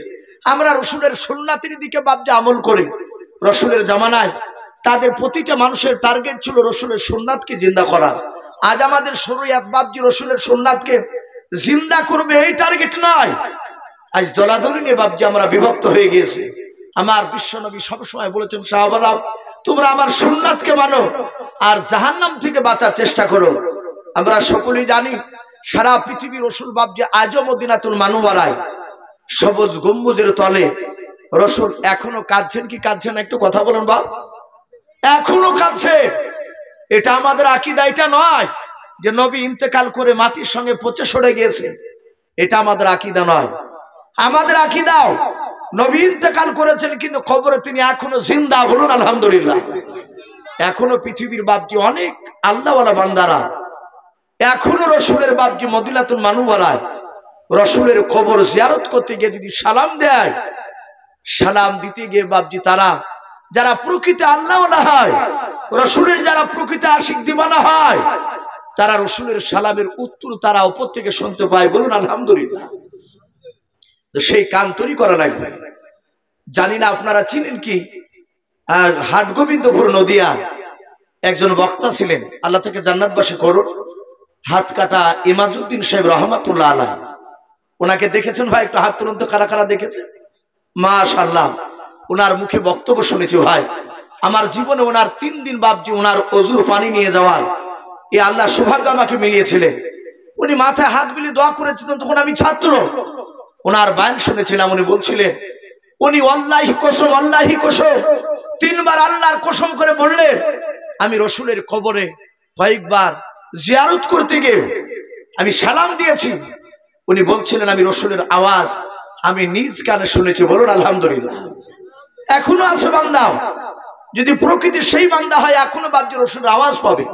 আমরা রসুলের সুন্নাতের দিকে বাপজি আমল করি। রসুলের জামানায় তাদের প্রতিটা মানুষের টার্গেট ছিল রসুলের সুন্নাতকে জিন্দা করা। আজ আমাদের শরীয়ত বাপজি রসুলের সুন্নাতকে জিন্দা করবে এই টার্গেট নয়। আজ দলাদলি নিয়ে বাপজি আমরা বিভক্ত হয়ে গিয়েছি। আমার বিশ্বনবী সবসময় বলেছেন, সাহাবারা তোমরা আমার সুন্নাতকে মানো আর জাহান্নাম থেকে বাঁচার চেষ্টা করো। আমরা সকলেই জানি সারা পৃথিবীর রসুল বাপজি আজও মদিনাতুল মুনাওয়ারায় সবুজ গম্বুজের তলে রসুল এখনো কাঁদছেন কি কাঁদছেন না? একটু কথা বলেন বাপ। এখনো কাঁদছে। এটা আমাদের আকীদা, এটা নয় যে নবী ইন্তেকাল করে মাটির সঙ্গে পচে সরে গিয়েছে। এটা আমাদের আকীদা নয়। আমাদের আকীদাও নবী ইন্তেকাল করেছেন কিন্তু কবরে তিনি এখনো জিন্দা। বলুন আলহামদুলিল্লাহ। এখনো পৃথিবীর বাপজি অনেক আল্লাহওয়ালা বান্দারা এখনো রসুলের বাপজি মদিনাতুল মুনাওয়ারায় রসুলের কবর জিয়ারত করতে গিয়ে যদি সালাম দেয়, সালাম দিতে গিয়ে বাপজি তারা যারা প্রকৃত আল্লাহওয়ালা হয়, রসুলের যারা প্রকৃত আশিক দিওয়ানা হয়, তারা রসুলের সালামের উত্তর তারা উপর থেকে শুনতে পায়। বলুন আলহামদুলিল্লাহ। তো সেই কান তৈরি করা লাগবে। জানি না আপনারা চিনেন কি, আর হাটগোবিন্দপুর নদিয়া একজন বক্তা ছিলেন, আল্লাহ থেকে জান্নাতবাসী করুন, হাত কাটা ইমাজউদ্দিন সাহেব রহমাতুল্লাহ আলাইহ। ওনাকে দেখেছেন ভাই? একটু হাত তুলুন তো, কারা কারা দেখেছেন? মাশাআল্লাহ। ওনার মুখে বক্তব্য শুনেছি ভাই। আমার জীবনে ওনার 3 দিন বাপজি ওনার অজুর পানি নিয়ে যাওয়ার এই আল্লাহ সৌভাগ্য আমাকে মিলিয়েছিলেন। উনি মাথায় হাত বুলিয়ে দোয়া করেছিলেন, তখন আমি ছাত্র। ওনার বয়ান শুনেছিলাম। উনি বলছিলেন, উনি আল্লাহি কসম, আল্লাহি কসম 3 বার আল্লাহর কসম করে বললেন, আমি রসুলের কবরে কয়েকবার জিয়ারত করতে গিয়ে আমি সালাম দিয়েছি। উনি বলছিলেন, আমি রসুলের আওয়াজ আমি নিজ কানে শুনেছি। বলুন আলহামদুলিল্লাহ। এখনো আছে বান্দা, যদি প্রকৃতির সেই বান্দা হয় এখনো বাপজি রসুলের আওয়াজ পাবে।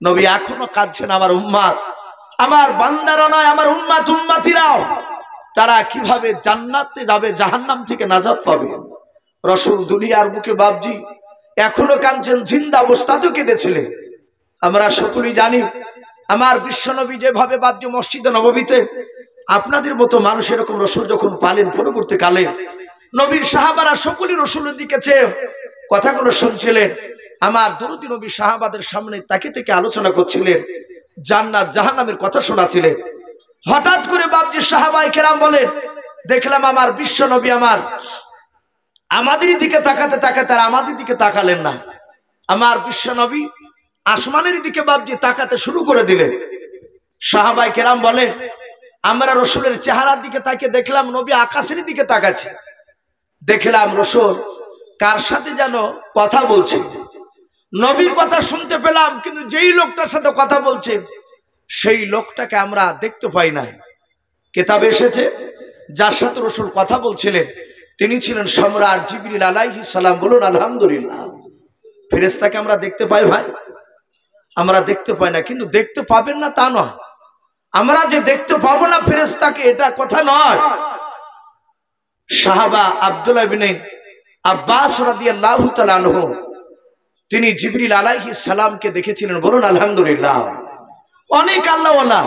নবী এখনো কাঁদছেন, আমার উম্মাত, আমার বান্দারা নয়, আমার উম্মাত উম্মাতিরাও তারা কিভাবে জান্নাতে যাবে, জাহান্নাম থেকে নাজাত পাবে। রসুল দুনিয়ার বুকে বাপজি এখনো কাঁদছেন, জিন্দা অবস্থাতেও কেঁদেছিলেন। আমরা সকলেই জানি আমার বিশ্বনবী যেভাবে বাপজি মসজিদে নববীতে আপনাদের মতো মানুষ এরকম রসুল যখন পালেন, পরবর্তীকালে নবীর সাহাবারা সকলেই রসুলের দিকে চেয়ে কথাগুলো শুনছিলেন। আমার দরুদি নবী সাহাবাদের সামনে তাকে থেকে আলোচনা করছিলেন, জান্নাত জাহান্নামের কথা শোনাছিলেন। হঠাৎ করে বাপজি সাহাবায়ে কেরাম বলেন, দেখলাম আমার বিশ্বনবী আমাদের দিকে তাকাতে তাকাতে আর আমাদের দিকে তাকালেন না। আমার বিশ্বনবী আসমানের দিকে বাপজি তাকাতে শুরু করে দিলেন। সাহাবায়ে কেরাম বলে, আমরা রসুলের চেহারার দিকে তাকিয়ে দেখলাম নবী আকাশের দিকে তাকাচ্ছে। দেখলাম রসুল কার সাথে যেন কথা বলছে। নবীর কথা শুনতে পেলাম, কিন্তু যেই লোকটার সাথে কথা বলছে সেই লোকটাকে আমরা দেখতে পাই না। কিতাবে এসেছে যার সাথে রসুল কথা বলছিলেন তিনি ছিলেন সম্রাট জিবরিল আলাইহিস সালাম। বলুন আলহামদুলিল্লাহ। ফেরেশতাকে আমরা দেখতে পাই ভাই? আমরা দেখতে পাই না, কিন্তু দেখতে পাবেন না তা নয়। আমরা যে দেখতে পাবো না ফেরেশতাকে এটা কথা নয়। সাহাবা আব্দুল্লাহ ইবনে আব্বাস রাদিয়াল্লাহু তাআলা আনহু তিনি জিবরিল আলাইহিস সালামকে দেখেছিলেন। বলুন আলহামদুলিল্লাহ। অনেক আল্লাহওয়ালা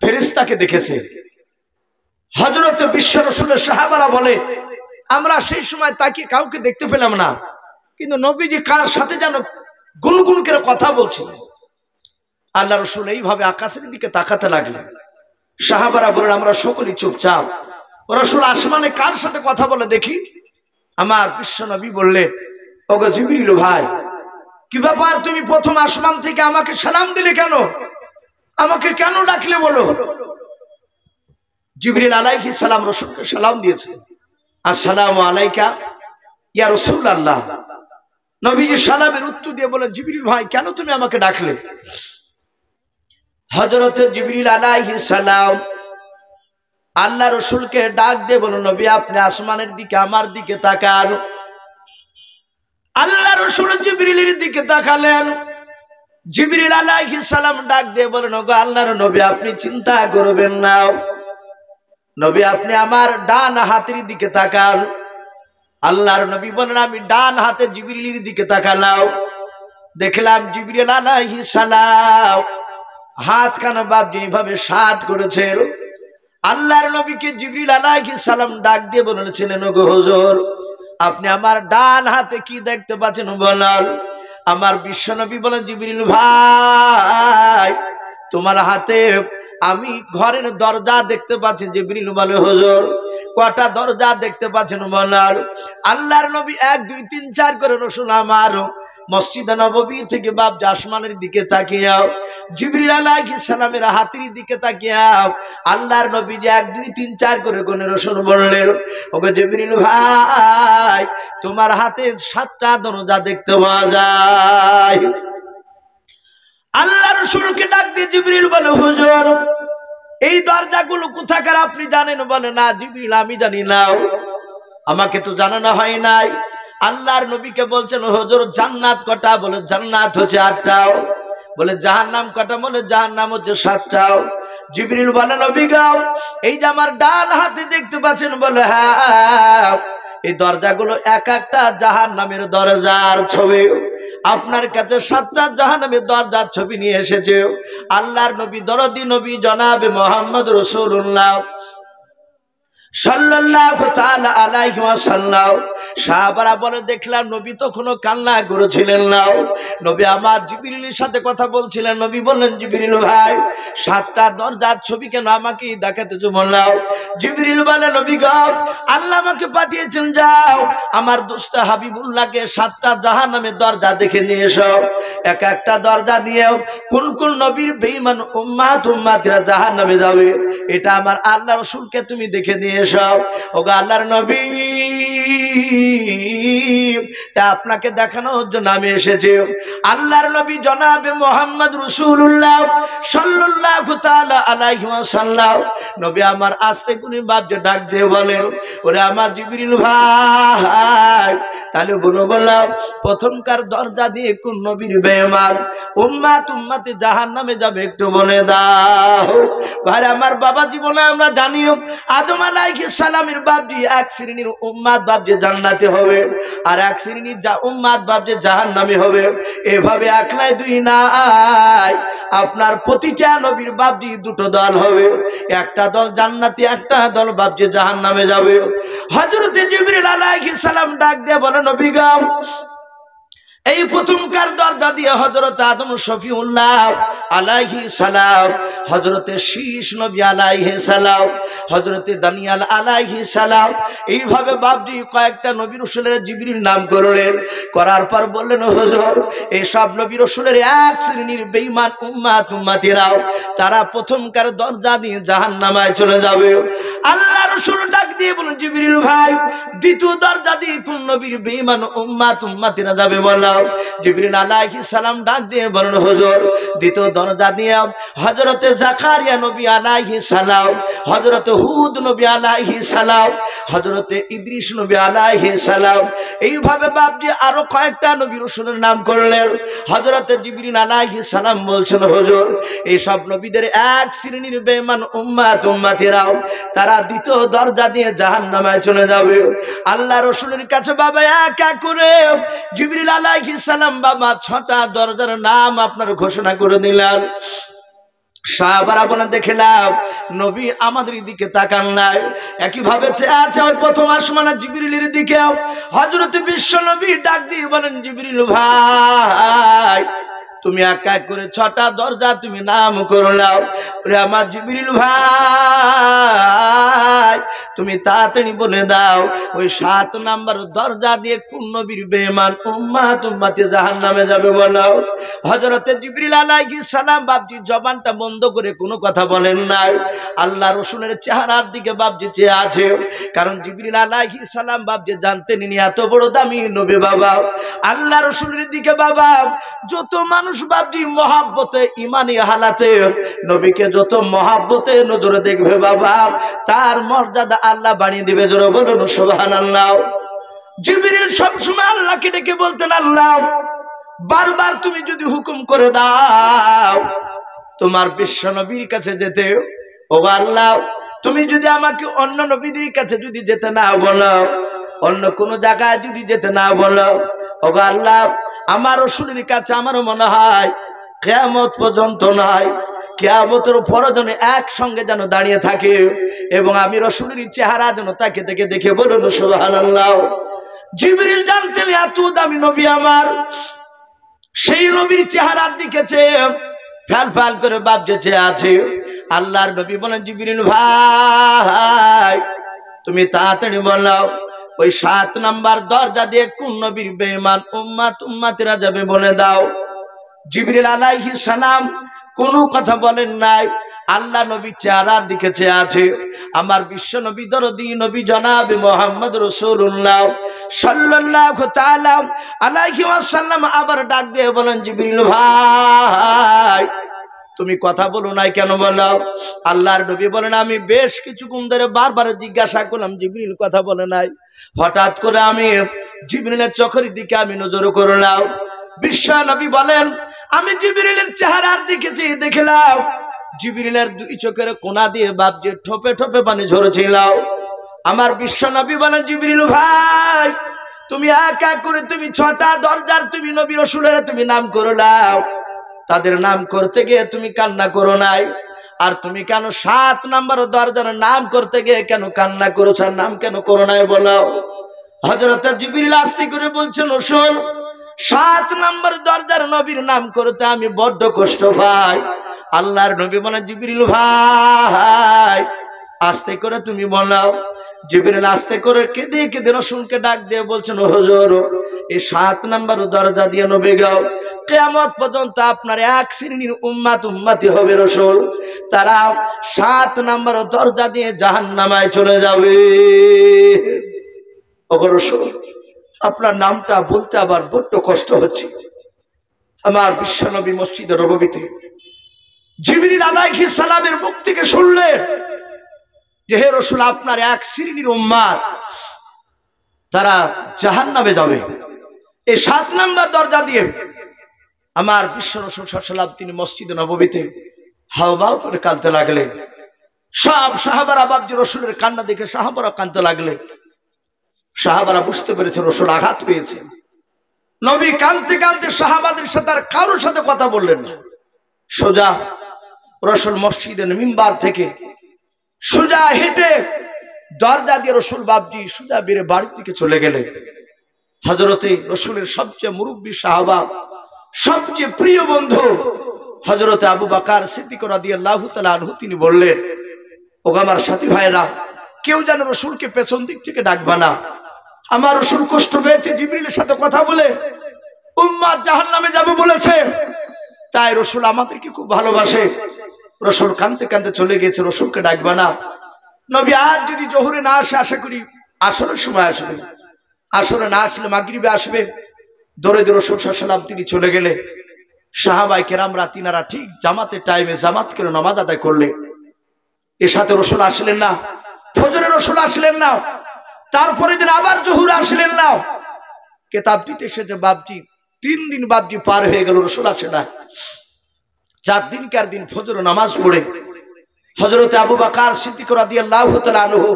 ফেরেশতাকে দেখেছে। হযরত বিশ্ব রাসূলের সাহাবারা বলে, আমরা সেই সময় তাকে কাউকে দেখতে পেলাম না, কিন্তু নবীজি কার সাথে যেন গুনগুন করে কথা বলছিলেন। আল্লাহ রাসূল এইভাবে আকাশের দিকে তাকাতে লাগলেন। সাহাবারা বলেন, আমরা সকলেই চুপচাপ। রাসূল আসমানে কার সাথে কথা বলে দেখি। আমার বিশ্ব নবী বললেন, ওগো জিবরিল ভাই, কি ব্যাপার, তুমি প্রথম আসমান থেকে আমাকে সালাম দিলে কেন? আমাকে কেন ডাকলে বলো? জিবরিল আলাইহিস সালাম রাসূলকে সালাম দিয়েছে, আসসালামু আলাইকা ইয়া রাসূলুল্লাহ। নবীজি সালামের উত্তর দিয়ে বলে, জিবরিল ভাই কেন তুমি আমাকে ডাকলে? হযরত জিবরিল আলাইহিস সালাম আল্লাহ রাসূলকে ডাক দিয়ে বলল, নবী আপনি আসমানের দিকে আমার দিকে তাকান। আল্লাহ রাসূল জিবরিলের দিকে তাকালেন। জিবরিল আলাইহিস সালাম ডাক দিয়ে বলেন, ওগো আল্লাহর নবী আপনি চিন্তা করবেন না, নবী আপনি আমার ডান হাতের দিকে তাকান। আল্লাহর নবী বলেন, আমি ডান হাতে জিবরিলের দিকে তাকালাম। দেখলাম জিবরিল আলাইহিস সালাম হাত কানা বাপ যেভাবে সাত করেছেন। আল্লাহর নবীকে জিবরিল আলাইহিস সালাম ডাক দিয়ে বলেছিলেন, ওগো হুজুর আপনি আমার ডান হাতে কি দেখতে পাচ্ছেন বলেন? আমার বিশ্বনবী বলেন, জিবরিল ভাই তোমার হাতে আমি ঘরের দরজা দেখতে পাচ্ছি। জিবরিল বলে, হুজুর কটা দরজা দেখতে পাচ্ছেন বলেন? আল্লাহর নবী 1 2 3 4 করে রসুল আমার মসজিদে নববী থেকে বাপ আসমানের দিকে তাকিয়ে জিবরিল আলাইহিস সালামের হাতের দিকে তাকিয়ে আল্লাহর নবী যে 1 2 3 4 করে গুনে রসুল বললেন, ওগো জিবরিল ভাই তোমার হাতে 7টা দরজা দেখতে পাওয়া যায়। আল্লাহ রাসূলকে ডাক দিয়ে জিবরিল বলে, হুজুর এই দরজাগুলো কোথাকার আপনি জানেন? বলে, না জিবরিল আমি জানি না, আমাকে তো জানানো হয় নাই। আল্লাহর নবীকে বলছেন, হুজুর জান্নাত কটা? বলে জান্নাত হচ্ছে 8টাও। বলে জাহান্নাম কটা? বলে জাহান্নাম হচ্ছে 7টাও। জিবরিল বলে, নবী গাও এই যে আমার ডান হাতে দেখতে পাচ্ছেন? বলে হ্যাঁ, এই দরজাগুলো এক একটা জাহান্নামের দরজার ছবি। আপনার কাছে 7টা জাহান্নামের দরজার ছবি নিয়ে এসেছে আল্লাহর নবী, দরদি নবী জনাবে মুহাম্মদ রাসূলুল্লাহ সাল্লাল্লাহু তাআলা আলাইহি ওয়াসাল্লাম। সাহাবারা বলে, দেখলাম নবী তখনও কান্না করেছিলেন না। নবী আমার জিবরিলের সাথে কথা বলছিলেন। নবী বললেন, জিবরিল ভাই 7টা দরজার ছবি কেন আমাকে দেখাতেছো? বললাম জিবরিল বলে, নবী গো আল্লাহ আমাকে পাঠিয়েছেন, যাও আমার দোস্ত হাবিবুল্লাহকে 7টা জাহান্নামের দরজা দেখে নিয়ে এসো। এক একটা দরজা নিয়েও কোন কোন নবীর বেঈমান উম্মাতিরা জাহান্নামে যাবে এটা আমার আল্লাহ রাসূলকে তুমি দেখে নিয়ে সব। ওগো আল্লাহর নবী তা আপনাকে দেখানোর জন্য আমি এসেছি। আল্লাহর নবী জনাবে মুহাম্মদ রাসূলুল্লাহ সাল্লাল্লাহু তাআলা আলাইহি ওয়াসাল্লাম নবী আমার আস্তে করে বাপকে ডাক দিয়ে বলেন, ওরে আমার জিবরিল ভাই তাহলে বললাম প্রথমকার দরজা দিয়ে কোন নবীর বেঈমান উম্মতে জাহান্নামে যাবে একটু বলে দাও। ভাই আমার বাবা জীবনে আমরা জানিও আদম আলাইহিস সালামের বাপজি এক শ্রেণীর উম্মত বাপজি জান্নাতে হবে, আর এক শ্রেণীর উম্মত বাপজি জাহান্নামে হবে। এভাবে একলাই দুই নাই, আপনার প্রতিটা নবীর বাপজি দুটো দল হবে, একটা দল জান্নাতি একটা দল বাপজি জাহান্নামে যাবে। হযরত জিবরিল আলাইহিস সালাম ডাক দিয়ে বলে, নবী গো এই প্রথমকার দরজা দিয়ে হযরত আদম শফিউল্লাহ আলাইহিস সালাম, হযরতে শীশ নবী আলাইহিস সালাম, হযরতে দানিয়াল আলাইহিস সালাম, এইভাবে বাপজি কয়েকটা নবী রাসূলের জিবরিল নাম করলেন। করার পর বললেন, হুজুর এই সব নবী রাসূলের এক শ্রেণীর বেঈমান উম্মতিরাও তারা প্রথমকার দরজা দিয়ে জাহান্নামে চলে যাবে। আল্লাহ রাসূল ডাক দিয়ে বলেন, জিবরিল ভাই দ্বিতীয় দরজা দিয়ে কোন নবীর বেঈমান উম্মতিরা যাবে বলো। জিবরিল আলাইহিস সালাম ডাক দিয়ে বলেন, হুজুর দ্বিতীয় দরজা দিয়ে হযরতে জাকারিয়া নবী আলাইহিস সালাম, হযরতে হুদ নবী আলাইহিস সালাম, হযরতে ইদ্রিস নবী আলাইহিস সালাম, এইভাবে বাপজি আরো কয়েকটা নবী রাসূলের নাম করলেন। হযরতে জিবরিল আলাইহিস সালাম বলছেন, হুজুর এই সব নবীদের এক শ্রেণীর বেঈমান উম্মতিরাও তারা দ্বিতীয় দরজা দিয়ে জাহান্নামে চলে যাবে। আল্লাহ রাসূলের কাছে বাবা এক এক করে জিবরিল আলাইহিস সালাম বাবা 6টা দরজার নাম আপনার ঘোষণা করে দিলেন। সাহাবারা বলে, দেখলাম নবী আমাদের দিকে তাকান নাই, একইভাবে চেয়ে আছে ওই প্রথম আসমানে জিবরিলের দিকে। হযরত বিশ্ব নবী ডাক দিয়ে বলেন, জিবরিল ভাই তুমি এক এক করে 6টা দরজা তুমি নাম করে নাও। ওরে আমার জিবরিল ভাই তুমি তাড়াতাড়ি বলে দাও ওই 7 নাম্বার দরজা দিয়ে কোন নবীর বেঈমান উম্মতে জাহান্নামে যাবে বলো। হযরতে জিবরিল আলাইহিস সালাম বাপজি জবানটা বন্ধ করে কোনো কথা বলেন নাই। আল্লাহ রাসূলের চেহারার দিকে বাপজি চেয়ে আছে, কারণ জিবরিল আলাইহিস সালাম বাপজি জানতেন ইনি এত বড় দামি নবী বাবা। আল্লাহ রাসূলের দিকে বাবা যত মানুষ বাপজি মহব্বতে ইমানি হালাতে নবীকে যত মহব্বতে নজরে দেখবে বাবা তার মর্যাদা আল্লাহ বাড়িয়ে দিবে। জোরে বলুন সুবহানাল্লাহ। জিবরিল সবসময় আল্লাহকে ডেকে বলতেন, আল্লাহ বারবার তুমি যদি হুকুম করে দাও তোমার বিশ্ব নবীর কাছে যেতে, ও আল্লাহ তুমি যদি আমাকে অন্য নবীদের কাছে যদি যেতে না বলো, অন্য কোন জায়গায় যদি যেতে না বলো, ও আল্লাহ আমার রাসূলের কাছে আমারও মনে হয় কিয়ামত পর্যন্ত নয়, কিয়ামতের পরে যেন একসঙ্গে যেন দাঁড়িয়ে থাকে এবং আমি রাসূলের চেহারা যেন তাকে দেখে। বলুন সুবহানাল্লাহ। জিবরিল জানতেন এত দামি নবী আমার, সেই নবীর চেহারার দিকে চেয়ে ফ্যাল ফ্যাল করে ভাবছে চেয়ে আছে। আল্লাহর নবী বলেন, জিবরিল ভাই তুমি তাড়াতাড়ি বলো ওই 7 নাম্বার দরজা দিয়ে কোন নবীর বেঈমান উম্মতেরা যাবে বলে দাও। জিবরিল আলাইহিস সালাম কোনো কথা বলেন নাই, আল্লাহ নবী চেহারার দিকে চেয়ে আছে। আমার বিশ্ব নবী দরদি নবী জনাবে মুহাম্মদ রাসূলুল্লাহ সাল্লাল্লাহু তাআলা আলাইহি ওয়াসাল্লাম আবার ডাক দিয়ে বলেন, জিবরিল ভাই তুমি কথা বলো নাই কেন বলো? আল্লাহর নবী বলেন, আমি বেশ কিছুক্ষণ ধরে বারবার জিজ্ঞাসা করলাম, জিবরিল কথা বলে নাই। হঠাৎ করে আমি জিবরিলের চোখের দিকে আমি নজর করলাম। বিশ্ব নবী বলেন, আমি জিবরিলের চেহারার দিকে চেয়ে দেখলাম জিবরিলের 2 চোখের কোনা দিয়ে বাপজি ঠোপে ঠোপে পানি ঝরছিল। আমার বিশ্ব নবী বলেন, জিবরিল ভাই তুমি এক এক করে তুমি 6টা দরজার তুমি নবী রাসূলের তুমি নাম করলাও, তাদের নাম করতে গিয়ে তুমি কান্না করো নাই, আর তুমি কেন 7 নাম্বার দরজার নাম করতে গিয়ে কেন কান্না করেছ, নাম কেন করো নাই বলো? হযরত জিবরিল আস্তে করে বলছেন, রাসূল 7 নাম্বার দরজার নবীর নাম করতে আমি বড্ড কষ্ট পাই। আল্লাহর নবী বলেন, জিবরিল ভাই আস্তে করে তুমি বলো। জিবরিল আস্তে করে কেঁদে কেঁদে রাসূলকে ডাক দিয়ে বলছেন, হুজুর এই 7 নাম্বার দরজা দিয়ে নবী গাও, কিয়ামত পর্যন্ত আপনার এক শ্রেণীর উম্মতি হবে রাসূল, তারা 7 নাম্বার দরজা দিয়ে জাহান্নামে চলে যাবে। ওগো রাসূল আপনার নামটা বলতে আবার বড্ড কষ্ট হচ্ছে। আমার বিশ্বনবী মসজিদে নববীতে জিবরিল আলাইহিস সালামের মুখ থেকে শুনলেন যে হে রাসূল আপনার এক শ্রেণীর উম্মত তারা জাহান্নামে যাবে এই 7 নাম্বার দরজা দিয়ে। আমার বিশ্ব রাসূল সাল্লাল্লাহু আলাইহি ওয়াসাল্লাম তিনি মসজিদে নববীতে হাওমাও করে কাঁদতে লাগলেন। সব সাহাবারা বাপজি রাসূলের কান্না দেখে সাহাবারা কাঁদতে লাগলেন। সাহাবারা বুঝতে পেরেছে রাসূল আঘাত পেয়েছেন। নবী কাঁদতে কাঁদতে সাহাবাদের সাথে আর কারোর সাথে কথা বললেন না। সোজা রাসূল মসজিদের মিম্বার থেকে সোজা হেঁটে দরজা দিয়ে রাসূল বাপজি সোজা বেরে বাড়ির দিকে চলে গেলেন। হযরতে রাসূলের সবচেয়ে মুরব্বী সাহাবা, সবচেয়ে প্রিয় বন্ধু হযরতে আবু বকর সিদ্দিক রাদিয়াল্লাহু তাআলা আনহু তিনি বললেন, ওগো আমার সাথী ভাইরা কেউ যেন রাসূলকে পেছন দিক থেকে ডাকবা না। আমার রাসূল কষ্ট পেয়েছে জিবরিলের সাথে কথা বলে, উম্মত জাহান্নামে যাবে বলেছে, তাই রাসূল আমাদেরকে খুব ভালোবাসে। রাসূল কাঁদতে কাঁদতে চলে গেছে, রাসূলকে ডাকবা না। নবী আজ যদি জোহরে না আসে আশা করি আসরের সময় আসবে, আসরে না আসলে মাগরিবে আসবে। দৌড়ে দৌড়ে রাসূল সাল্লাল্লাহু আলাইহি ওয়াসাল্লাম তিনি চলে গেলে সাহাবায়ে কেরামরা তিনারা ঠিক জামাতের টাইমে জামাত করে নামাজ আদায় করলে। এর সাথে রাসূল আসলেন না, ফজরে রাসূল আসলেন না, তারপরে দিন আবার জোহরে আসলেন না। কিতাবটিতে এসেছে বাপজি 3 দিন বাপজি পার হয়ে গেল রাসূল আসে না। 4 দিনকার দিন ফজর নামাজ পড়ে হযরত আবু বকর সিদ্দিক রাদিয়াল্লাহু তাআলা আনহু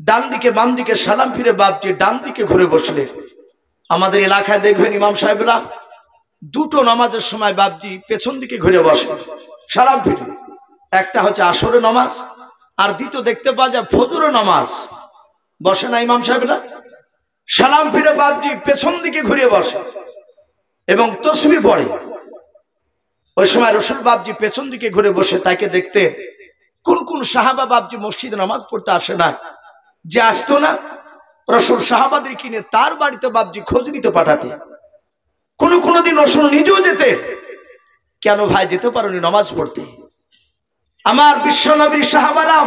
ডান দিকে বাম দিকে সালাম ফিরে বাপজি ডান দিকে ঘুরে বসলেন। আমাদের এলাকায় দেখবেন ইমাম সাহেবরা 2টো নামাজের সময় বাপজি পেছন দিকে ঘুরে বসে সালাম ফিরে। একটা হচ্ছে আসরের নামাজ, আর দ্বিতীয় দেখতে পাওয়া যায় ফজরের নামাজ। বসে না ইমাম সাহেবরা সালাম ফিরে বাপজি পেছন দিকে ঘুরে বসে এবং তাসবিহ পড়ে। ওই সময় রাসূল বাপজি পেছন দিকে ঘুরে বসে তাকে দেখতে কোন কোন সাহাবা বাপজি মসজিদে নামাজ পড়তে আসে না, যে আসতো না রাসূল সাহাবাদের কিনে তার বাড়িতে বাপজি খোঁজ নিতে পাঠাতে। কোন দিন রাসূল নিজেও যেতে, কেন ভাই যেতে পারোনি নামাজ পড়তে? আমার বিশ্ব নবীর সাহাবারা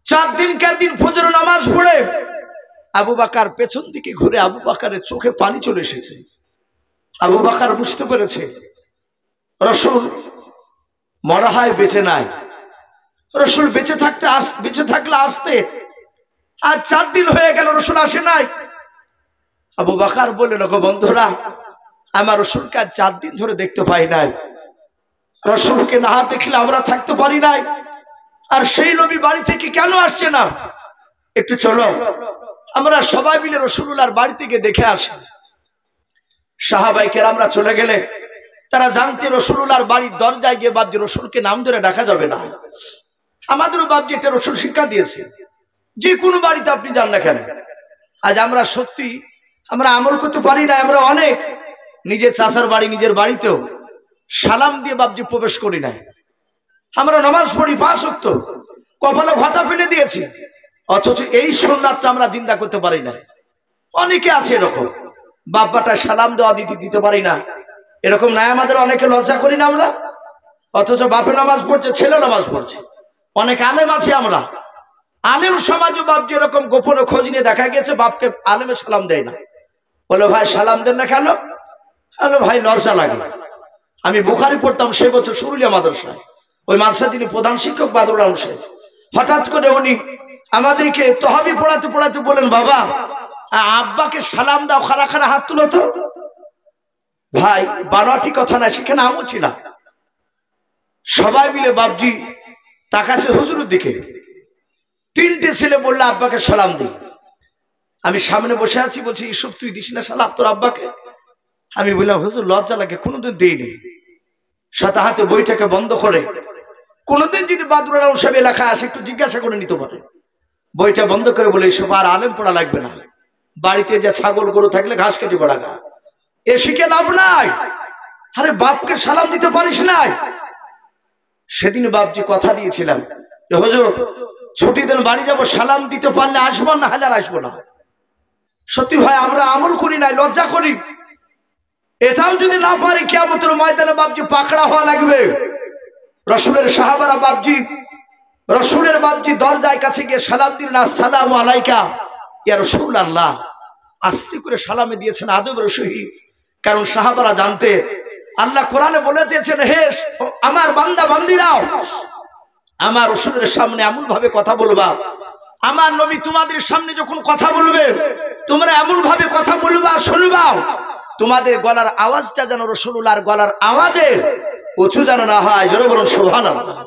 4 দিনকার দিন ফজর নামাজ পড়ে আবু বকর পেছন দিকে ঘুরে, আবু বকরের চোখে পানি চলে এসেছে। আবু বকর বুঝতে পেরেছে রাসূল মনে হয় বেঁচে নাই। রাসূল বেঁচে থাকলে আসতে, আর 4 দিন হয়ে গেল রাসূল আসে নাই। আবু বকর বললেন, ওগো বন্ধুরা আমার রাসূলকে 4 দিন ধরে দেখতে পাই নাই, রাসূলকে না দেখলে আমরা থাকতে পারি নাই, আর সেই নবী বাড়ি থেকে কেন আসছে না? একটু চলো আমরা সবাই মিলে রাসূলুল্লাহর বাড়িতে গিয়ে দেখে আসি। সাহাবায়ে কেরামরা চলে গেলে তারা জানতে রাসূলুল্লাহর বাড়ির দরজায় গিয়ে বাপজি রাসূলকে নাম ধরে ডাকা যাবে না। আমাদেরও বাপজি এটা রাসূল শিক্ষা দিয়েছে, যে কোনো বাড়িতে আপনি যান না কেন আজ আমরা সত্যি আমরা আমল করতে পারি না। আমরা অনেক নিজের চাচার বাড়ি নিজের বাড়িতেও সালাম দিয়ে বাপজি প্রবেশ করি না। আমরা নামাজ পড়ি 5 ওয়াক্ত, কপালে ঘটা ফেলে দিয়েছি, অথচ এই সুন্নাতটা আমরা জিন্দা করতে পারি না। অনেকে আছে এরকম, বাপ্পাটা সালাম দেওয়া দিতে পারি না, এরকম নাই আমাদের অনেকে লজ্জা করি না আমরা, অথচ বাপে নামাজ পড়ছে, ছেলে নামাজ পড়ছে। অনেক আলেম আছে, আমরা আলেম সমাজও বাপ যেরকম গোপনে খোঁজ নিয়ে দেখা গেছে বাপকে আলেমে সালাম দেয় না। বলে ভাই সালাম দেন না কেন? হ্যালো ভাই লজ্জা লাগে। আমি বুখারি পড়তাম সেই বছর শুরুলিয়া মাদ্রাসায়, ওই মাদ্রাসা যিনি প্রধান শিক্ষক বাদুর আলম সাহেব, হঠাৎ করে উনি আমাদেরকে তহাবি পড়াতে পড়াতে বলেন, বাবা আব্বাকে সালাম দাও, খারা খারা হাত তুলো তো। ভাই বানোয়াটি কথা না, সেখানে আমও ছিলাম। সবাই মিলে বাপজি তাকাছে হুজুরের দিকে, 3টে ছেলে বললো আব্বাকে সালাম দিই। আমি সামনে বসে আছি, বলছি ইসব তুই দিস না সালাম তোর আব্বাকে? আমি বললাম হুজুর লজ্জা লাগে, কোনোদিন দিইনি। সাথে হাতে বইটাকে বন্ধ করে, কোনোদিন যদি বাদুর আলম সাহেব লেখা আসে একটু জিজ্ঞাসা করে নিতে পারে। বইটা বন্ধ করে বলে এসব আর আলেম পড়া লাগবে না, বাড়িতে যে ছাগল গরু থাকলে ঘাস কেটে পড়া গা, এ শিখে লাভ নাই। আরে বাপকে সালাম দিতে পারিস নাই? সেদিন বাপজি কথা দিয়েছিলাম যে হুজুর ছুটি দিন বাড়ি যাবো, সালাম দিতে পারলে আসবো, না হলে আর আসবো না। সত্যি ভাই আমরা আমল করি নাই, লজ্জা করি। এটাও যদি না পারি কিয়ামতের ময়দানে বাপজি পাকড়া হওয়া লাগবে। রসুলের সাহাবারা বাপজি, রসুলের বাপজি দরজায় কাছে গিয়ে সালাম দিলেন, আসসালামু আলাইকা ইয়া রাসূলুল্লাহ। আস্তে করে সালামে দিয়েছেন আদবের সহিত, কারণ সাহাবারা জানতে আল্লাহ কোরআনে বলে দিয়েছেন, হে আমার বান্দা বান্দিরাও, আমার রসুলের সামনে এমন ভাবে কথা বলবা, আমার নবী তোমাদের সামনে যখন কথা বলবে তোমরা এমন ভাবে কথা বলবা, শুনবা, তোমাদের গলার আওয়াজটা যেন রাসূলুল্লাহর গলার আওয়াজের উঁচু যেন না হয়। জোরে বলুন সুবহানাল্লাহ।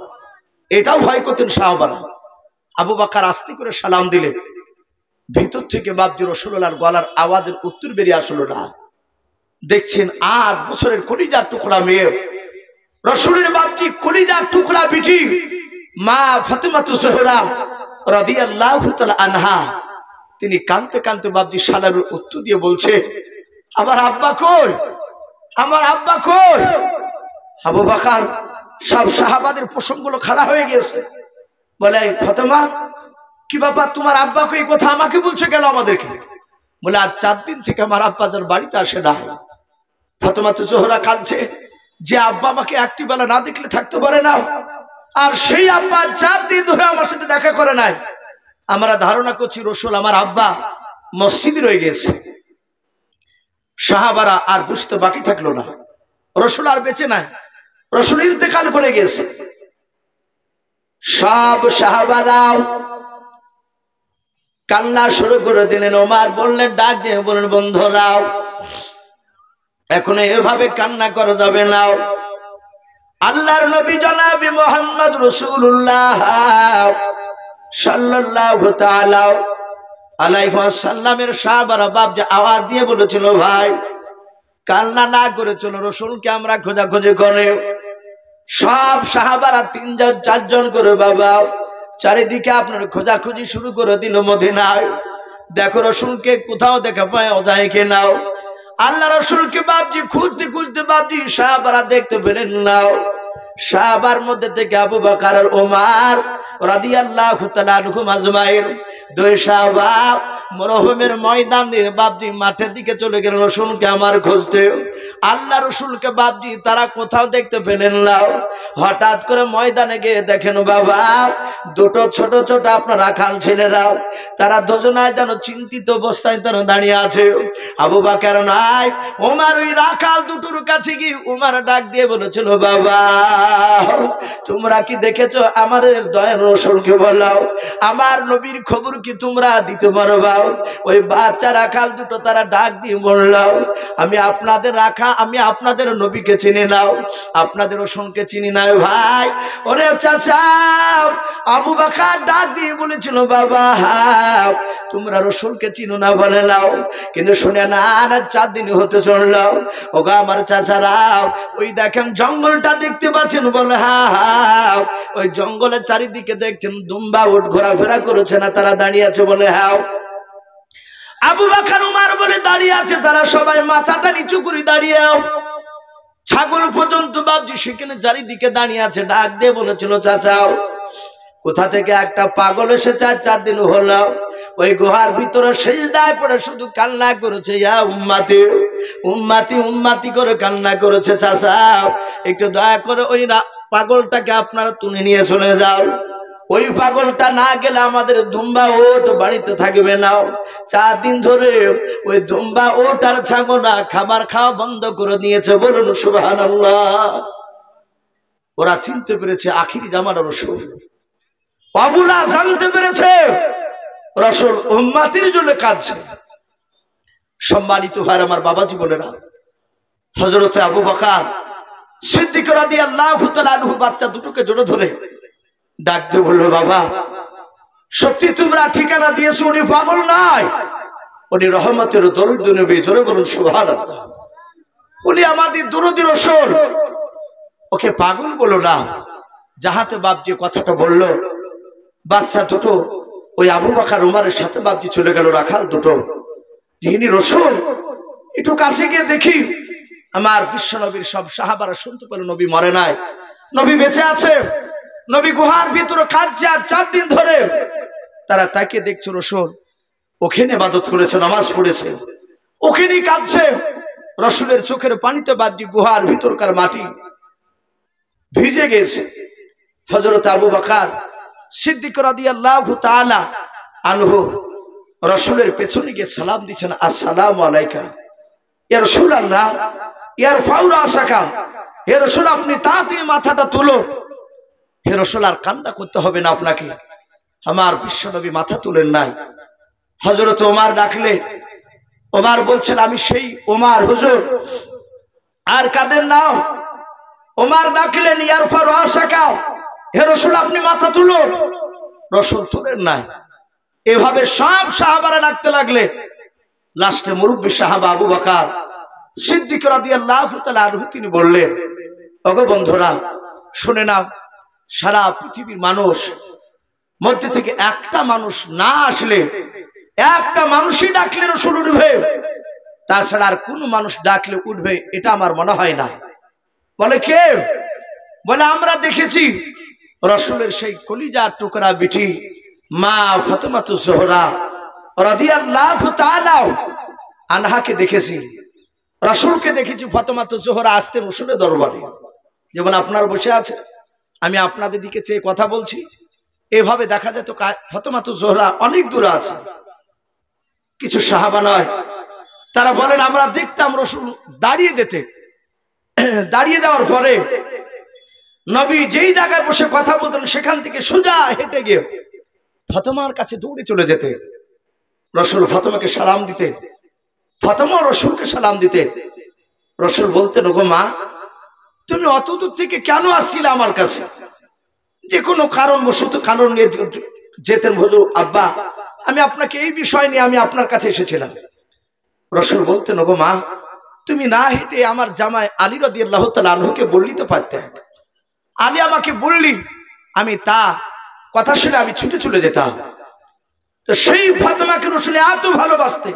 এটাও ভয় করতেন সাহাবারা। আবু বকর আস্তে করে সালাম দিলেন, ভিতর থেকে বাপজি রাসূলুল্লাহর গলার আওয়াজের উত্তর বেরিয়ে আসলো না। দেখছেন 8 বছরের কলিজার টুকরা মেয়ে, রসুলের বাপজি কলিজার টুকরা বিটি মা ফাতেমাতু জোহরা রাদিয়াল্লাহু তাআলা আনহা, তিনি কাঁদতে কাঁদতে বাপজি সালামের উত্তর দিয়ে বলছে, আমার আব্বা কই, আমার আব্বা কই? আবু বকর সব সাহাবাদের প্রসঙ্গগুলো খাড়া হয়ে গেছে। বলে ফাতেমা কি ব্যাপার, তোমার আব্বা কই, এই কথা আমাকে বলছে কেন আমাদেরকে? বলে আজ 4 দিন থেকে আমার আব্বা যার বাড়িতে আসে না। ফাতেমাতু জোহরা কাঁদছে যে আব্বা আমাকে একটি বেলা না দেখলে থাকতে পারে না, আর সেই আব্বা 4 দিন ধরে আমার সাথে দেখা করে নাই। আমরা ধারণা করছি রসুল আমার আব্বা মসজিদে রয়ে গেছে। সাহাবারা আর বুঝতে বাকি থাকলো না, রসুল আর বেঁচে নাই, রসুল ইন্তেকাল করে গেছে। সব সাহাবারাও কান্না শুরু করে দিলেন। ওমর বললেন, ডাক দিয়ে বললেন, বন্ধুরাও এখন এভাবে কান্না করা যাবে না। আল্লাহর নবী জনাবে মুহাম্মদ রাসূলুল্লাহ সাল্লাল্লাহু তাআলা আলাইহি ওয়াসাল্লামের সাহাবারা বাপ যে আওয়াজ দিয়ে বলেছিল, ভাই কান্না না করে চলো, রাসূলকে আমরা খোঁজাখুঁজি করে। সব সাহাবারা 3 জন 4 জন করে বাবা চারিদিকে আপনার খোঁজাখুঁজি শুরু করে দিল মদিনায়। দেখো রাসূলকে কোথাও দেখা পাওয়া যায় কিনা। আল্লাহ রাসূলকে বাপজি খুঁজতে খুঁজতে বাপজি সাহাবারা দেখতে পেলেন না। সাহাবার মধ্যে থেকে আবু বকর আর ওমর রাদিয়াল্লাহু তাআলা আনহুম আজমাইন, 2 সাহাবা মরহুমের ময়দান দিয়ে বাপজি মাঠের দিকে চলে গেলেন রাসূলকে আমার খুঁজতে। আল্লাহ রাসূলকে বাপজি তারা কোথাও দেখতে পেলেন না। হঠাৎ করে ময়দানে গিয়ে দেখেন বাবা 2 ছোট ছোট আপনার রাখাল ছেলেরা, তারা দুজনায় যেন চিন্তিত অবস্থায় তারা দাঁড়িয়ে আছে। আবু বকর নাই, ওমর ওই রাখাল 2টোর কাছে গিয়ে ওমর ডাক দিয়ে বলেছিল, বাবা তোমরা কি দেখেছো আমাদের দয়ার রাসূলকে? বলাও আমার নবীর খবর কি তোমরা দিতে পারবা? ওই বাচ্চা রাখাল 2টো তারা ডাক দিয়ে বললাম, আমি আপনাদের রাখা, আমি আপনাদের নবীকে চিনি নাও, আপনাদের রাসূলকে চিনি না ভাই। ওরে চাচা, আবু বকর ডাক দিয়ে বলেছিল, বাবা তোমরা রাসূলকে চিনো না বলে নাও, কিন্তু শুনে না 4 দিন হতে চললাম। ওগো আমার চাচারা, ওই দেখেন জঙ্গলটা দেখতে পাচ্ছেন? বলে হ্যাঁ। ওই জঙ্গলের চারিদিকে দেখছেন দুম্বা উট ঘোরাফেরা করেছে না, তারা দাঁড়িয়ে আছে? বলে হ্যাঁ। আবু বকর উমর বলে দাঁড়িয়ে আছে, তারা সবাই মাথাটা নিচু করে দাঁড়িয়ে। ছাগল পর্যন্ত বাবজি সেখানে চারিদিকে দাঁড়িয়ে আছে। ডাক দিয়ে বলেছিল, চাচা কোথা থেকে একটা পাগল এসেছে, 4 দিন হলো ওই গুহার ভিতরে সিজদায় পড়ে শুধু কান্না করেছে, ইয়া উম্মতি উম্মতি উম্মতি করে কান্না করেছে। চাচা একটু দয়া করে ওই পাগলটাকে আপনারা তুলে নিয়ে চলে যাও। ওই পাগলটা না গেলে আমাদের দুম্বা ওট বাড়িতে থাকবে না। 4 দিন ধরে ওই দুম্বা ওট আর ছাগলরা খাবার খাওয়া বন্ধ করে দিয়েছে। বলুন সুবহানাল্লাহ। ওরা চিনতে পেরেছে আখিরি জামানা রাসূল। আবুলা জানতে পেরেছে রাসূল উম্মতির জন্য কাঁদছে। সম্মানিত ভাই আমার বাবাজি বলেরা, হযরত আবু বকর সিদ্দিক রাদিয়াল্লাহু তাআলা আনহু বাচ্চা দুটোকে জড়ো ধরে ডাক দিয়ে বলল, বাবা সত্যি তোমরা ঠিকানা দিয়েছো, উনি পাগল নয়, উনি রহমতের দরুদ নবী। জোরে বলুন সুবহানাল্লাহ। উনি আমাদের দরুদি রাসূল, ওকে পাগল বলো না। যাহাতে বাপজি কথাটা বলল, বাচ্চা দুটো ওই আবু বকর উমরের সাথে বাপজি চলে গেল। রাখাল দুটো, যিনি রাসূল, একটু কাছে গিয়ে দেখি। আমার বিশ্ব নবীর সব সাহাবারা শুনতে পেল নবী মরে নাই, নবী বেঁচে আছে। নবী গুহার ভিতরে কাঁদছে 4 দিন ধরে। তারা তাকে দেখছে রাসূল ওখানে ইবাদত করেছে, নামাজ পড়েছে, ওখানেই কাঁদছে। রাসূলের চোখের পানিতে বাপজি গুহার ভিতরকার মাটি ভিজে গেছে। হযরত আবু বকর সিদ্দিক রাদিয়াল্লাহু তাআলা আনহু রাসূলের পেছনে গিয়ে সালাম দিচ্ছেন, আসসালামু আলাইকা ইয়া রাসূলুল্লাহ ইয়ারফাউ রাসাকা। হে রাসূল আপনি তাড়াতাড়ি মাথাটা তুলো। হে রাসূল আর কান্না করতে হবে না আপনাকে। আমার বিশ্বনবী মাথা তুলেন নাই। হযরত ওমর ডাকলে, ওমর বলছেন আমি সেই ওমর হুজুর, আর কাঁদেন না। ওমর ডাকলেন, ইয়ারফা রাসাকা, হে রাসূল আপনি মাথা তুলুন। রাসূল তুলেন নাই। এভাবে সব সাহাবারা ডাকতে লাগলে। লাস্টে মুরব্বী সাহাবা আবু বকর সিদ্দিক রাদিয়াল্লাহু তাআলা আনহু তিনি বললেন, ওগো বন্ধুরা শুনে নাও, সারা পৃথিবীর মানুষ মধ্যে থেকে একটা মানুষ না আসলে, একটা মানুষই ডাকলে রাসূল উঠবে, তাছাড়া আর কোন মানুষ ডাকলে উঠবে এটা আমার মনে হয় না। বলে কে? বলে আমরা দেখেছি রাসূলের সেই কলিজার টুকরা বিটি মা ফাতেমাতু জোহরা রাদিয়াল্লাহু তাআলা আনহাকে দেখেছি, রাসূলকে দেখেছি। ফাতেমাতু জোহরা আসতেন রাসূলের দরবারে, যেমন আপনারা বসে আছে, আমি আপনাদের দিকে চেয়ে কথা বলছি। এভাবে দেখা যেত ফাতেমাতু জোহরা অনেক দূরে আছে, কিছু সাহাবা নয়। তারা বলেন আমরা দেখতাম রাসূল দাঁড়িয়ে যেতে, দাঁড়িয়ে যাওয়ার পরে নবী যেই জায়গায় বসে কথা বলতেন সেখান থেকে সোজা হেঁটে গিয়ে ফাতেমার কাছে দৌড়ে চলে যেতে। রাসূল ফাতেমাকে সালাম দিতে, ফাতেমা রাসূলকে সালাম দিতে। রাসূল বলতেন, ওগো মা তুমি অত দূর থেকে কেন আসছিলে আমার কাছে? যে কোনো কারণ বশত কারণ নিয়ে যেতেন। হুজুর আব্বা আমি আপনাকে এই বিষয় নিয়ে আমি আপনার কাছে এসেছিলাম। রাসূল বলতেন, ওগো মা তুমি না হেঁটে আমার জামাই আলী রাদিয়াল্লাহু তাআলা আনহুকে বললি তো পারতে। আলী আমাকে বললি, আমি তা কথা শুনে আমি ছুটে চলে যেতাম। তো সেই ফাতেমাকে রাসূল এত ভালোবাসতে,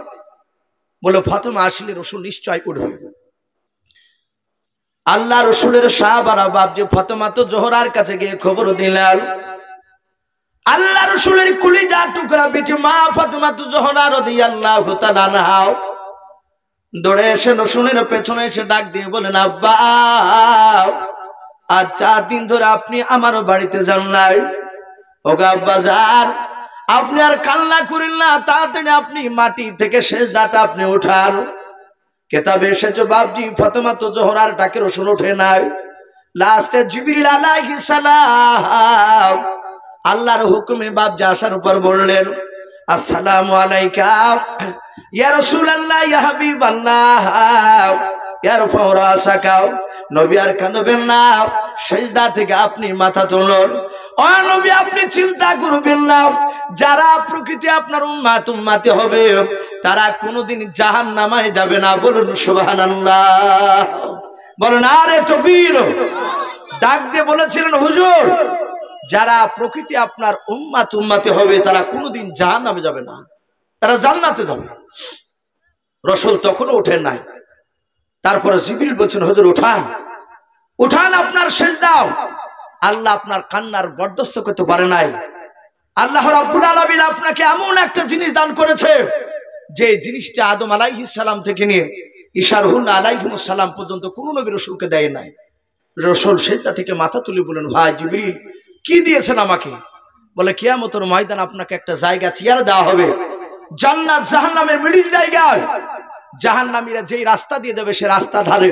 বলে ফাতেমা আসলে রাসূল নিশ্চয় উঠবে। আল্লাহ রাসূলের সাহাবারা বাপজি ফাতেমাতু জোহরার কাছে গিয়ে খবর দিলেন, আল্লাহ রাসূলের কলিজার টুকরা বিটি মা ফাতেমাতু জোহরা রাদিয়াল্লাহু তাআলা আনহা দৌড়ে এসে রাসূলের পেছনে এসে ডাক দিয়ে বলেন, আব্বা আজ 4 দিন ধরে আপনি আমার বাড়িতে যান নাই। ওগো আব্বাজান আপনি আর কান্না করেন না, তাড়াতাড়ি আপনি মাটি থেকে সিজদাটা আপনি উঠান। কিতাবে এসেছে বাপজি ফাতেমাতু জোহরার ডাকে রাসূল ওঠে নাই। লাস্টে জিবরিল আলাইহিস সালাম আল্লাহর হুকুমে বাপজি আসার উপর বললেন, আসসালামু আলাইকা ইয়া রাসূলুল্লাহ ইয়া হাবিবাল্লাহ ইয়ারফাউ রাসাকা। নবী আর কাঁদবেন না, সিজদা থেকে আপনি মাথা তুলুন। ও নবী আপনি চিন্তা করবেন না, যারা প্রকৃতি আপনার উম্মতি হবে তারা কোনোদিন জাহান্নামে যাবে না। বলুন সুবহানাল্লাহ, বলুন আরে তাকবীর। ডাক দিয়ে বলেছিলেন, হুজুর যারা প্রকৃতি আপনার উম্মতি হবে তারা কোনোদিন জাহান্নামে যাবে না। তারা জান্নাতে যাবে। রাসূল তখনও ওঠেন নাই। তারপরে জিবরিল বলছেন, হুজুর উঠান, উঠান, আপনার সিজদাও। আল্লাহ আপনার কান্নার বরদাস্ত করতে পারে নাই। আল্লাহ রাব্বুল আলামিন আপনাকে এমন একটা জিনিস দান করেছে, যে জিনিসটা আদম আলাইহিস সালাম থেকে নিয়ে ঈসা রুহুল্লাহ আলাইহিমুস সালাম পর্যন্ত কোন নবী রাসূলকে দেয় নাই। রাসূল সিজদা থেকে মাথা তুলে বলেন, ভাই জিবরিল, কি দিয়েছেন আমাকে? বলে, কিয়ামতের ময়দানে আপনাকে একটা জায়গা চেয়ার দেওয়া হবে, জান্নাত জাহান্নামের মিডিল জায়গায়। জাহান্নামীরা যেই রাস্তা দিয়ে যাবে সে রাস্তা ধারে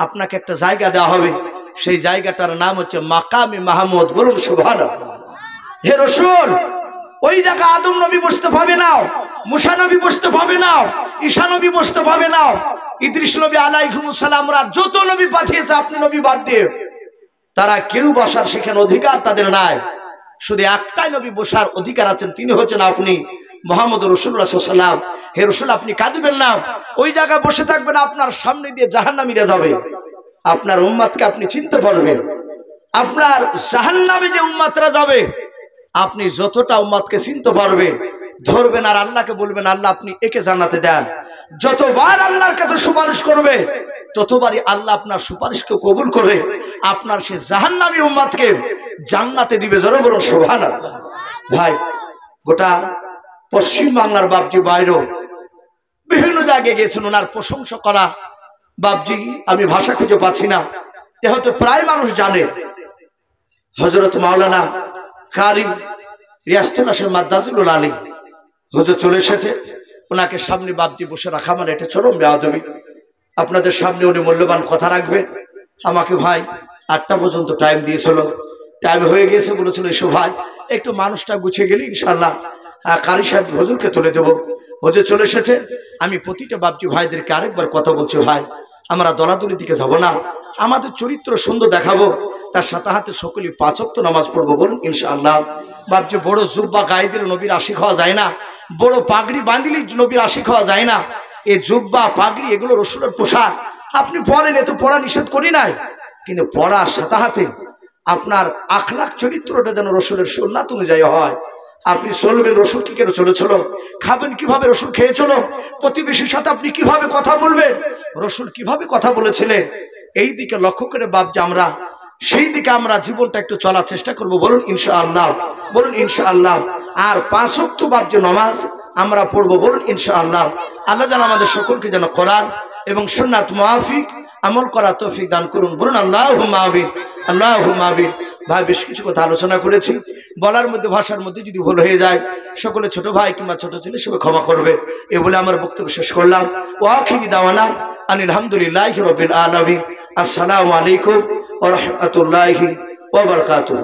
আপনাকে একটা জায়গা দেওয়া হবে। সেই জায়গাটার নাম হচ্ছে মাকামে মাহমুদ। বলুন সুবহানাল্লাহ। হে রাসূল, ওই জায়গা আদম নবী বসতে পাবে না, মুসা নবী বসতে পাবে না, ঈসা নবী বসতে পাবে না, ইদ্রিস নবী আলাইহিমুস সালামরা যত নবী পাঠিয়েছে আপনি নবী বাদ দিয়ে, তারা কেউ বসার সেখানে অধিকার তাদের নাই। শুধু একটাই নবী বসার অধিকার আছেন, তিনি হচ্ছেন আপনি, মুহাম্মদ রাসূলুল্লাহ সাল্লাল্লাহু আলাইহি ওয়াসাল্লাম। হে রাসূল, আপনি কাঁদবেন না, ওই জায়গায় বসে থাকবেন, আপনার সামনে দিয়ে জাহান্নামীরা যাবে, আপনার উম্মতকে আপনি চিনতে পারবেন। আপনার জাহান্নামে যে উম্মতরা যাবে, আপনি যতটা উম্মতকে চিনতে পারবেন, ধরবেন আর আল্লাহকে বলবেন, আল্লাহ আপনি একে জান্নাতে দেন। যতবার আল্লাহর কাছে সুপারিশ করবে, ততবারই আল্লাহ আপনার সুপারিশকে কবুল করে আপনার সে জাহান্নামী উম্মতকে জান্নাতে দিবে। জোরে বলুন সুবহানাল্লাহ। ভাই, গোটা পশ্চিম বাংলার বাপজি বাইরেও বিভিন্ন জায়গায় গেছেন, ওনার প্রশংসা করা বাপজি আমি ভাষা খুঁজে পাচ্ছি না, যেহেতু প্রায় মানুষ জানে। হযরত মাওলানা কারি রিয়াসতুল হাসান মাদ্দাজিলুল আলী হুজুর চলে এসেছে। ওনাকে সামনে বাপজি বসে রাখা মানে এটা চরম বেয়াদবি। আপনাদের সামনে উনি মূল্যবান কথা রাখবেন। আমাকে ভাই 8টা পর্যন্ত টাইম দিয়েছিল, টাইম হয়ে গিয়েছে, বলেছিল এসো ভাই একটু মানুষটা গুছিয়ে গেলে ইনশাআল্লাহ কারি সাহেব হুজুরকে তুলে দেবো। হুজুর চলে এসেছে। আমি প্রতিটা বাপজি ভাইদেরকে আরেকবার কথা বলছি, ভাই আমরা দলাদলির দিকে যাব না, আমাদের চরিত্র সুন্দর দেখাবো, তার সাথে হাতে সকলেই 5 ওয়াক্ত নামাজ পড়বো। বলুন ইনশাআল্লাহ। বাপজি বড় জুব্বা গায়ে দিলে নবীর আশিক হওয়া যায় না, বড় পাগড়ি বাঁধিলে নবীর আশিক হওয়া যায় না। এই জুব্বা পাগড়ি এগুলো রাসূলের পোশাক, আপনি পরেন, এত পড়া নিষেধ করি নাই, কিন্তু পড়ার সাথে হাতে আপনার আখলাক চরিত্রটা যেন রাসূলের সুন্নাত অনুযায়ী হয়। আপনি চলবেন রাসূল কি করে চলেছিল, খাবেন কিভাবে রাসূল খেয়েছিল, প্রতিবেশীর সাথে আপনি কিভাবে কথা বলবেন, রাসূল কিভাবে কথা বলেছিলেন, এই দিকে লক্ষ্য করে বাপজি আমরা সেই দিকে আমরা জীবনটা একটু চলার চেষ্টা করব। বলুন ইনশাআল্লাহ। বলুন ইনশাআল্লাহ। আর 5 ওয়াক্ত বাপজি নামাজ আমরা পড়বো। বলুন ইনশাআল্লাহ। আল্লাহ যেন আমাদের সকলকে যেন কোরআন এবং সুন্নাত মুআফিক আমল করা তৌফিক দান করুন। বলুন আল্লাহুম্মা আমিন, আল্লাহুম্মা আমিন। ভাই বেশ কিছু কথা আলোচনা করেছি, বলার মধ্যে ভাষার মধ্যে যদি ভুল হয়ে যায় সকলে ছোট ভাই কিংবা ছোট ছেলে সবাই ক্ষমা করবে, এ বলে আমার বক্তব্য শেষ করলাম। ওয়া আখিরি দাওয়ানা আনিল হামদুলিল্লাহি রাব্বিল আলামিন। আসসালামু আলাইকুম ওয়া রাহমাতুল্লাহি ওয়া বারাকাতুহু।